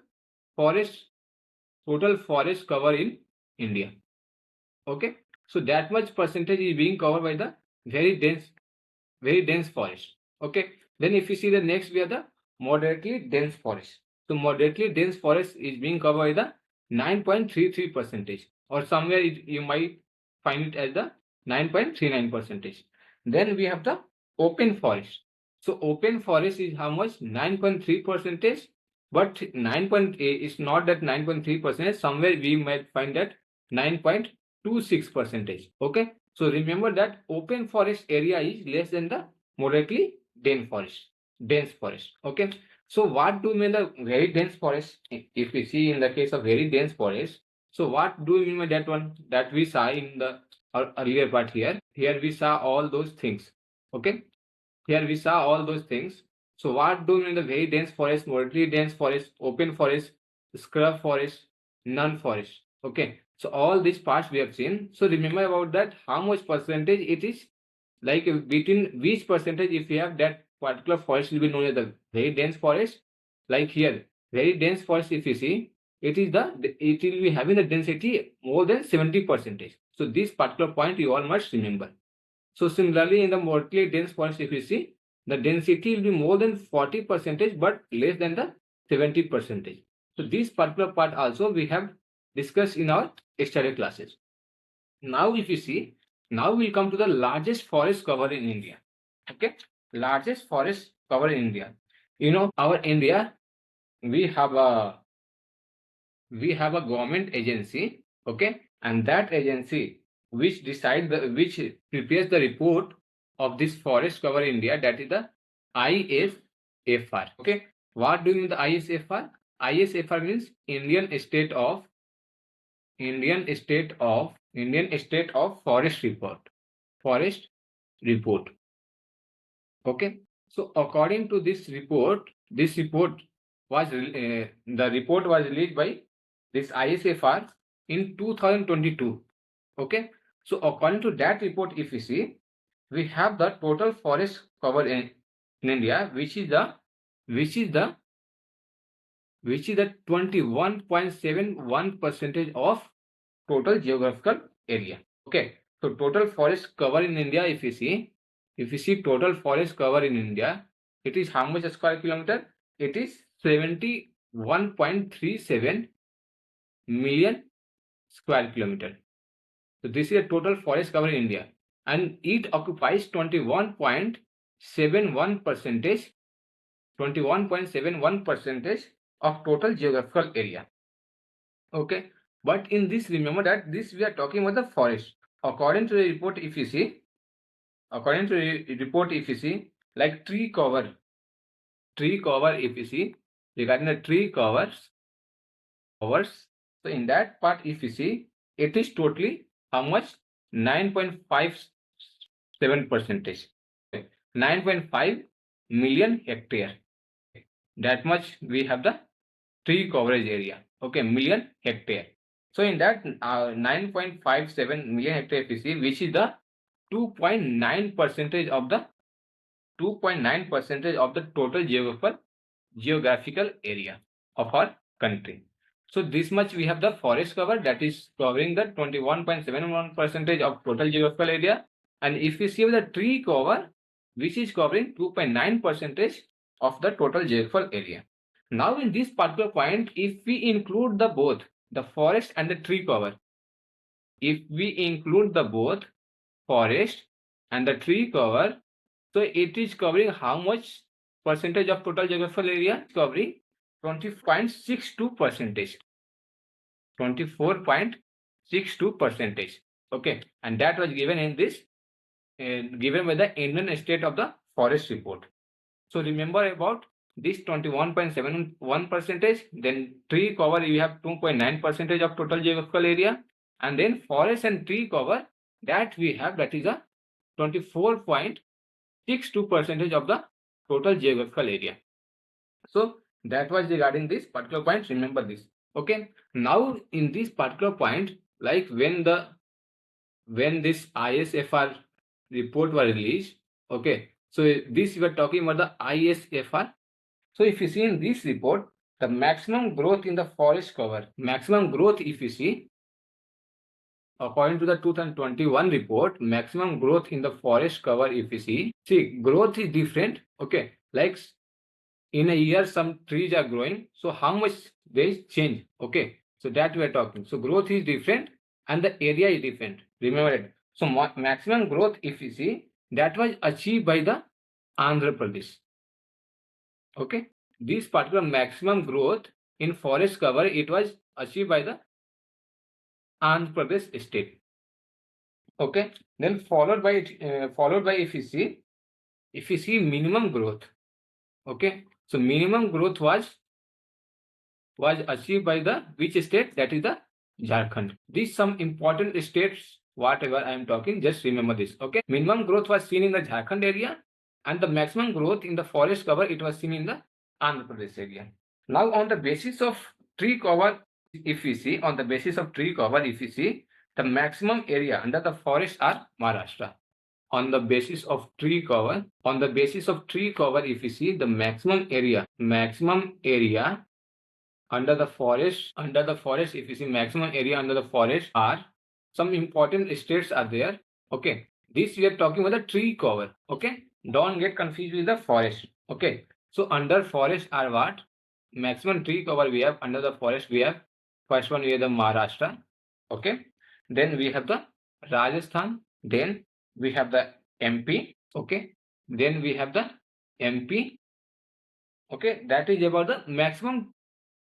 forest cover in India. Okay, so that much percentage is being covered by the very dense forest. Okay, Then if you see the next, we have the moderately dense forest. So moderately dense forest is being covered by the 9.33%, or somewhere you might find it as the 9.39%. Then we have the open forest. So open forest is how much? 9.3%, but 9.8 is not that 9.3%. Somewhere we might find that 9.26%. Okay. So remember that open forest area is less than the moderately dense forest. Okay. So what do you mean the very dense forest? If we see in the case of very dense forest, so what do you mean by that one that we saw in the earlier part here? Here we saw all those things. Okay. Here we saw all those things. So what do you mean the very dense forest, moderately dense forest, open forest, scrub forest, none forest? Okay. So all these parts we have seen. So remember about that how much percentage it is, like between which percentage if you have that particular forest will be known as the very dense forest. Like here, very dense forest, if you see, it will be having the density more than 70%. So this particular point you all must remember. So similarly, in the moderately dense forest, if you see, the density will be more than 40%, but less than the 70%. So this particular part also we have discussed in our study classes. Now, if you see, now we'll come to the largest forest cover in India. Okay, largest forest cover in India. You know, our India, we have a government agency. Okay, and that agency which which prepares the report of this forest cover in India, that is the ISFR. Okay, what do you mean the ISFR? ISFR means Indian State of Forest Report. Forest Report. Okay. So according to this report, the report was released by this ISFR in 2022. Okay. So according to that report, if you see, we have the total forest cover in India, which is the 21.71% of total geographical area. Okay. So total forest cover in India, if you see total forest cover in India, it is how much square kilometer? It is 71.37 million square kilometer. So this is a total forest cover in India, and it occupies 21.71% of total geographical area. Okay. But in this, remember that this we are talking about the forest. According to the report, if you see, like tree cover, if you see, regarding the tree covers. So in that part, if you see, it is totally how much? 9.57%. 9.5 million hectare. That much we have the tree coverage area. Okay, million hectare. So in that 9.57 million hectare if you see, which is the 2.9% of the total geographical area of our country. So this much we have the forest cover, that is covering the 21.71% of total geographical area. And if you see the tree cover, which is covering 2.9% of the total geographical area. Now in this particular point, if we include the both the forest and the tree cover, if we include the both forest and the tree cover, so it is covering how much percentage of total geographical area? Covering 24.62%. 24.62%. Okay, and that was given in this given by the Indian State of the Forest Report. So remember about this 21.71%, then tree cover you have 2.9% of total geographical area, and then forest and tree cover that we have, that is a 24.62% of the total geographical area. So that was regarding this particular point. Remember this. Okay. Now in this particular point, like when this ISFR report was released, okay, so this we are talking about the ISFR. So if you see in this report, the maximum growth in the forest cover, maximum growth if you see, according to the 2021 report, maximum growth in the forest cover if you see, growth is different. Okay, like in a year some trees are growing, so how much they change. Okay, so that we are talking. So growth is different and the area is different, remember it. So maximum growth, if you see, that was achieved by the Andhra Pradesh. Okay, this particular maximum growth in forest cover, it was achieved by the Andhra Pradesh state. Okay, then followed by if you see minimum growth. Okay, so minimum growth was achieved by the which state? That is the Jharkhand. These some important states, whatever I am talking, just remember this. Okay, minimum growth was seen in the Jharkhand area, and the maximum growth in the forest cover, it was seen in the Andhra Pradesh area. Now on the basis of tree cover, if we see, on the basis of tree cover, if we see, the maximum area under the forest are Maharashtra. On the basis of tree cover, if you see, the maximum area under the forest, if you see, maximum area under the forest are some important states are there. Okay, this we are talking about the tree cover. Okay, don't get confused with the forest. Okay, so under forest are what? Maximum tree cover we have under the forest. We have first one, we have the Maharashtra. Okay, then we have the Rajasthan, then we have the MP. Okay, then we have the MP. Okay, that is about the maximum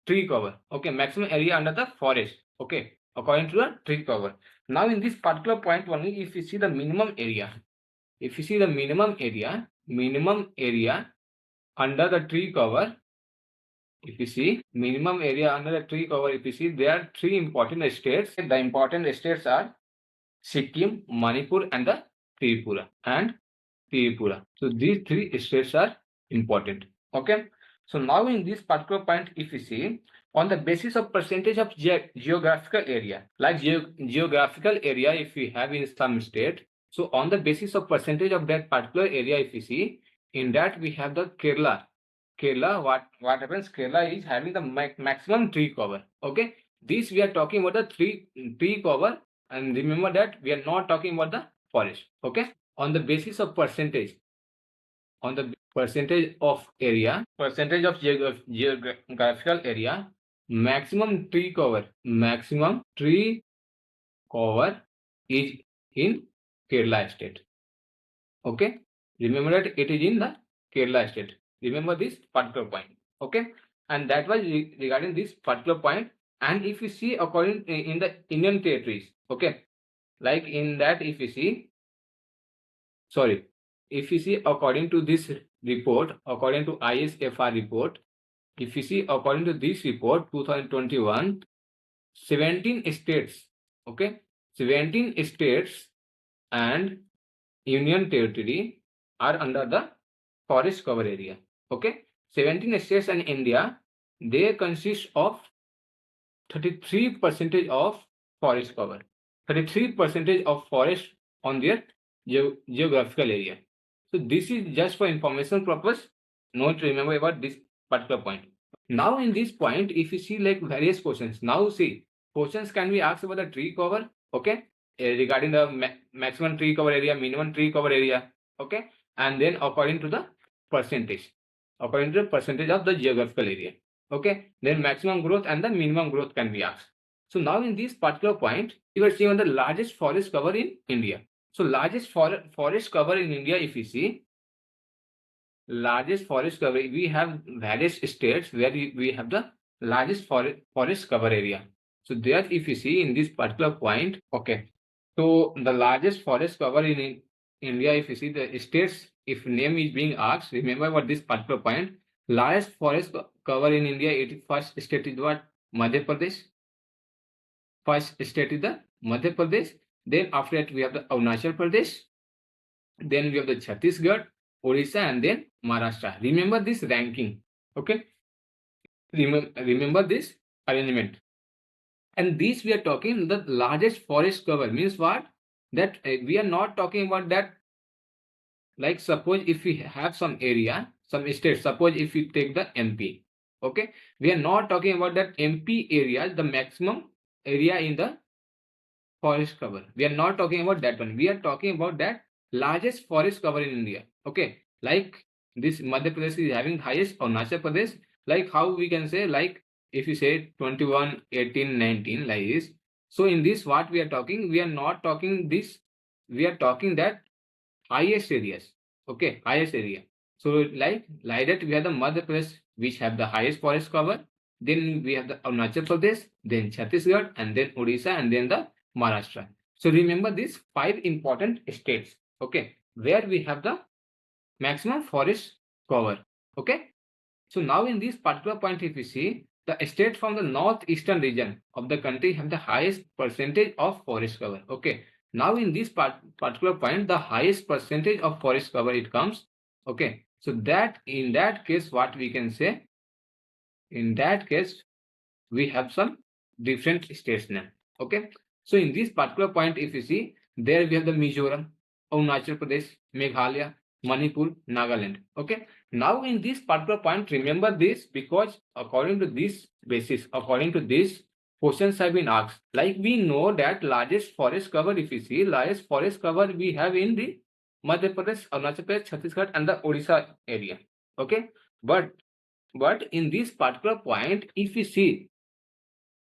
tree cover. Okay, maximum area under the forest. Okay, according to the tree cover. Now in this particular point only, if you see the minimum area, under the tree cover, if you see minimum area under the tree cover, if you see, there are three important states. The important states are Sikkim, Manipur, and the Tripura. So these three states are important. Okay. So now in this particular point, if you see, on the basis of percentage of geographical area, like geographical area, if we have in some state, so on the basis of percentage of that particular area, if you see, in that we have the Kerala. What happens? Kerala is having the maximum tree cover. Okay. This we are talking about the tree cover, and remember that we are not talking about the forest. Okay. On the basis of percentage, on the percentage of area, percentage of geographical area, maximum tree cover is in Kerala state. Okay, remember that it is in the Kerala state. Remember this particular point. Okay, and that was regarding this particular point. And if you see according in the Indian territories, okay, like in that, if you see, if you see according to this report, according to ISFR report, if you see according to this report 2021, 17 states, okay, 17 states and union territory are under the forest cover area. Okay, 17 states and India, they consist of 33% of forest cover, 33% of forest on their geographical area. So this is just for information purpose. Not remember about this particular point. Now in this point, if you see like various questions, now see, questions can be asked about the tree cover. Okay, regarding the maximum tree cover area, minimum tree cover area. Okay, and then according to the percentage, of the geographical area. Okay, then maximum growth and the minimum growth can be asked. So now in this particular point, we are seeing on the largest forest cover in India. So largest forest cover in India, if you see, largest forest cover, we have various states where we have the largest forest cover area. So there, if you see in this particular point, okay, so the largest forest cover in India, if you see the states, if name is being asked, remember about this particular point. Largest forest cover in India, first state is what? Madhya Pradesh. First state is the Madhya Pradesh. Then after that we have the Arunachal Pradesh. Then we have the Chhattisgarh, Odisha, and then Maharashtra. Remember this ranking. Okay. Remember this arrangement. And this we are talking the largest forest cover means what? That we are not talking about that. Like suppose if we have some area, some state, suppose if we take the MP. Okay. We are not talking about that MP area, the maximum area in the forest cover. We are not talking about that one. We are talking about that largest forest cover in India. Okay. Like this Madhya Pradesh is having highest, Arunachal Pradesh, like how we can say, like if you say 21, 18, 19, like this. So in this, what we are talking, we are not talking this, we are talking that highest areas. Okay, highest area. So like that, we have the Madhya Pradesh, which have the highest forest cover. Then we have the Arunachal Pradesh, then Chhattisgarh, and then Odisha, and then the Maharashtra. So remember these 5 important states. Okay, where we have the maximum forest cover. Okay, so now in this particular point, if you see, the state from the northeastern region of the country have the highest percentage of forest cover. Okay, now in this particular point, the highest percentage of forest cover it comes. Okay, so that in that case, what we can say, in that case, we have some different states now. Okay, so in this particular point, if you see, there we have the Mizoram, Arunachal Pradesh, Meghalaya, Manipur, Nagaland. Okay, now in this particular point, remember this, because according to this basis, according to this, questions have been asked. Like we know that largest forest cover, if you see, largest forest cover we have in the Madhya Pradesh, Arunachal Pradesh, Chhattisgarh, and the Odisha area. Okay, but in this particular point, if we see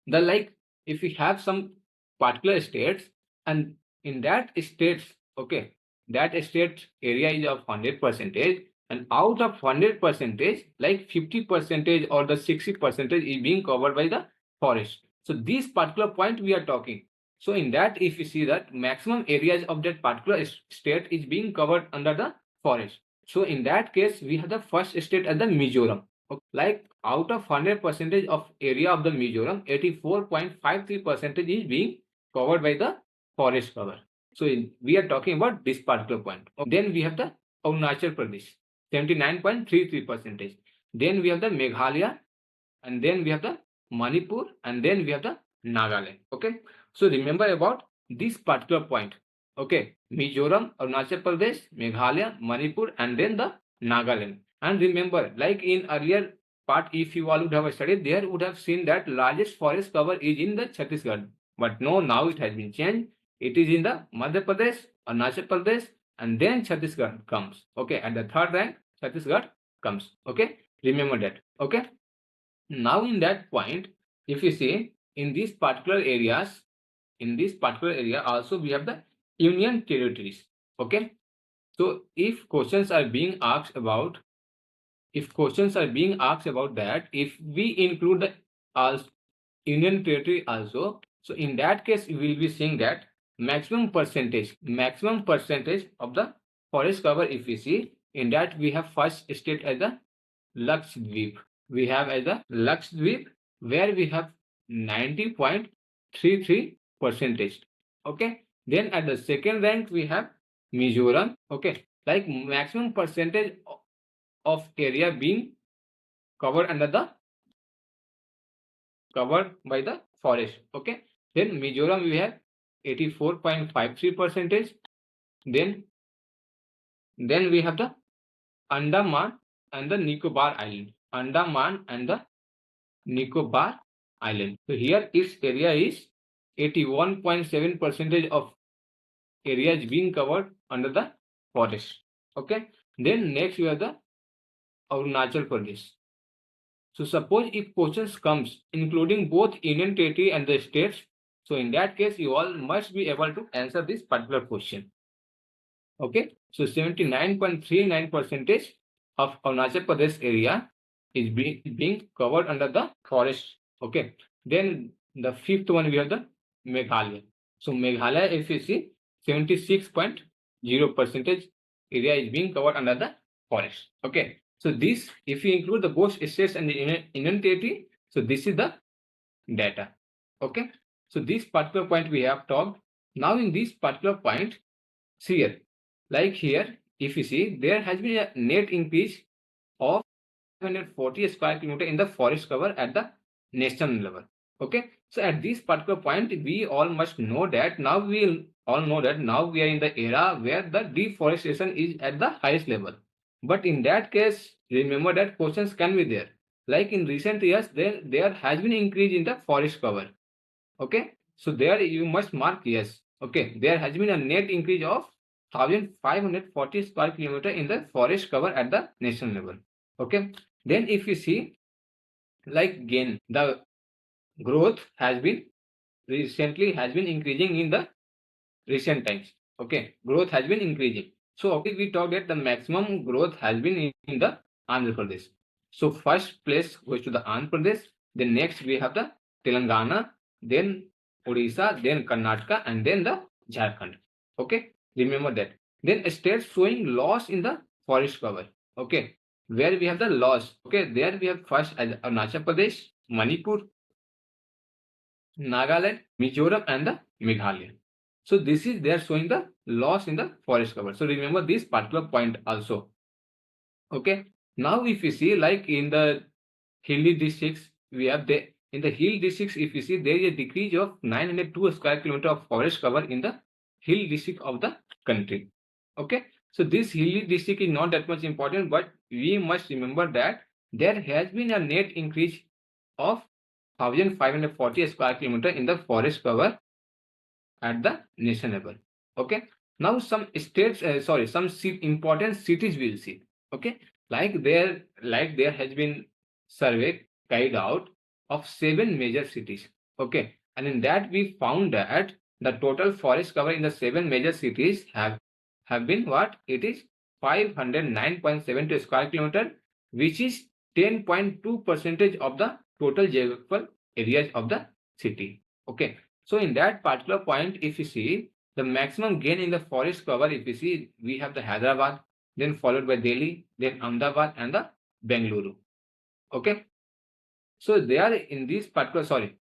the, like if we have some particular states, and in that states, okay, that state area is of 100%, and out of 100%, like 50% or the 60% is being covered by the forest. So this particular point we are talking. So in that, if you see that maximum areas of that particular state is being covered under the forest. So in that case, we have the first state as the Mizoram. Like out of 100% of area of the Mizoram, 84.53% is being covered by the forest cover. So we are talking about this particular point. Then we have the Arunachal Pradesh, 79.33%. Then we have the Meghalaya, and then we have the Manipur, and then we have the Nagaland. Okay, so remember about this particular point. Okay, Mizoram, Arunachal Pradesh, Meghalaya, Manipur, and then the Nagaland. And remember, like in earlier part, if you all would have studied, there would have seen that largest forest cover is in the Chhattisgarh. But no, now it has been changed. It is in the Madhya Pradesh, Arunachal Pradesh, and then Chhattisgarh comes. Okay, at the third rank, Chhattisgarh comes. Okay, remember that. Okay. Now in that point, if you see, in these particular areas, in this particular area also we have the union territories. Okay, so if questions are being asked about, that, if we include the union territory also, so in that case we will be seeing that maximum percentage of the forest cover, if we see, in that we have first state as the Lakshadweep. We have as the Lakshadweep, where we have 90.33%. Okay. Then at the second rank we have Mizoram. Okay. Like maximum percentage of area being covered by the forest. Okay. Then Mizoram we have 84.53%. Then we have the Andaman and the Nicobar Island. Andaman and the Nicobar Island. So here its area is 81.7% of area is being covered under the forest. Okay. Then next we have the Arunachal Pradesh. So suppose if questions comes including both Union Territory and the states, so in that case you all must be able to answer this particular question. Okay. So 79.39% of Arunachal Pradesh area is being covered under the forest. Okay. Then the fifth one we have the Meghalaya. So Meghalaya, if you see, 76.0% area is being covered under the forest. Okay. So this, if you include the both states and the Union Territory, so this is the data. Okay. So this particular point we have talked. Now in this particular point, see here, like here, if you see, there has been a net increase of 540 square kilometer in the forest cover at the national level. Okay, so at this particular point, we all must know that now we all know that now we are in the era where the deforestation is at the highest level. But in that case, remember that questions can be there. Like in recent years, there has been increase in the forest cover. Okay, so there you must mark yes. Okay, there has been a net increase of 1540 square kilometer in the forest cover at the national level. Okay. Then if you see, like gain, the growth has been recently has been increasing in the recent times. Okay, growth has been increasing. So we talked that the maximum growth has been in the Andhra Pradesh. So first place goes to the Andhra Pradesh. Then next we have the Telangana, then Odisha, then Karnataka, and then the Jharkhand. Okay, remember that. Then states showing loss in the forest cover. Okay, where we have the loss. Okay, there we have first as Arunachal Pradesh, Manipur, Nagaland, Mizoram, and the Meghalaya. So this is they are showing the loss in the forest cover. So remember this particular point also. Okay. Now if you see like in the hilly districts, we have the in the hill districts, if you see there is a decrease of 902 square kilometer of forest cover in the hill district of the country. Okay. So this hilly district is not that much important, but we must remember that there has been a net increase of 1540 square kilometer in the forest cover at the nation level. Okay. Now some states, some important cities we will see. Okay. Like there has been survey carried out of 7 major cities. Okay. And in that we found that the total forest cover in the 7 major cities have been what? It is 509.72 square kilometer, which is 10.2 percentage of the total geographical areas of the city. Okay. So in that particular point, if you see the maximum gain in the forest cover, if you see, we have the Hyderabad, then followed by Delhi, then Ahmedabad and the Bengaluru. Okay. So they are in this particular, sorry,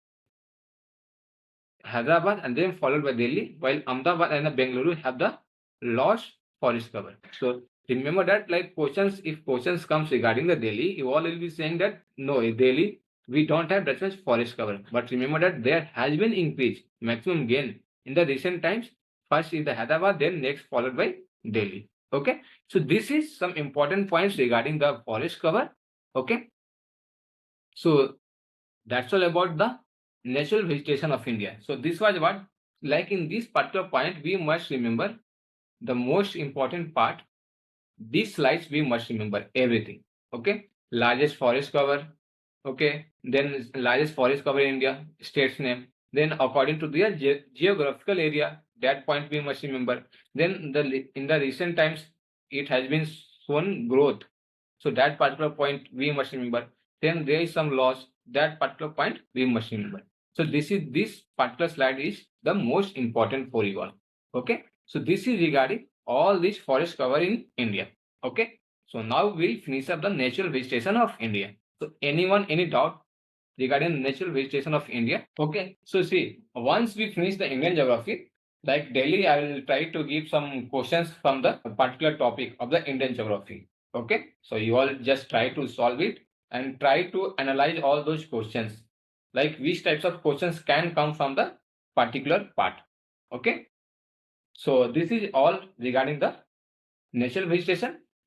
Hyderabad and then followed by Delhi, while Ahmedabad and the Bengaluru have the lost forest cover. So remember that like questions, if questions comes regarding the Delhi, you all will be saying that no, in Delhi we don't have that much forest cover. But remember that there has been increase, maximum gain in the recent times. First in the Hyderabad, then next followed by Delhi. Okay. So this is some important points regarding the forest cover. Okay. So that's all about the natural vegetation of India. So this was what, like in this particular point, we must remember the most important part. These slides we must remember everything. Okay, largest forest cover. Okay, then largest forest cover in India, state's name. Then according to their geographical area, that point we must remember. Then in the recent times, it has been shown growth. So that particular point we must remember. Then there is some loss. That particular point we must remember. So this particular slide is the most important for you all. Okay. So this is regarding all this forest cover in India. Okay. So now we'll finish up the natural vegetation of India. So anyone, any doubt regarding natural vegetation of India? Okay. So see, once we finish the Indian geography, like daily, I will try to give some questions from the particular topic of the Indian geography. Okay. So you all just try to solve it and try to analyze all those questions. Like which types of questions can come from the particular part. Okay. So this is all regarding the natural vegetation.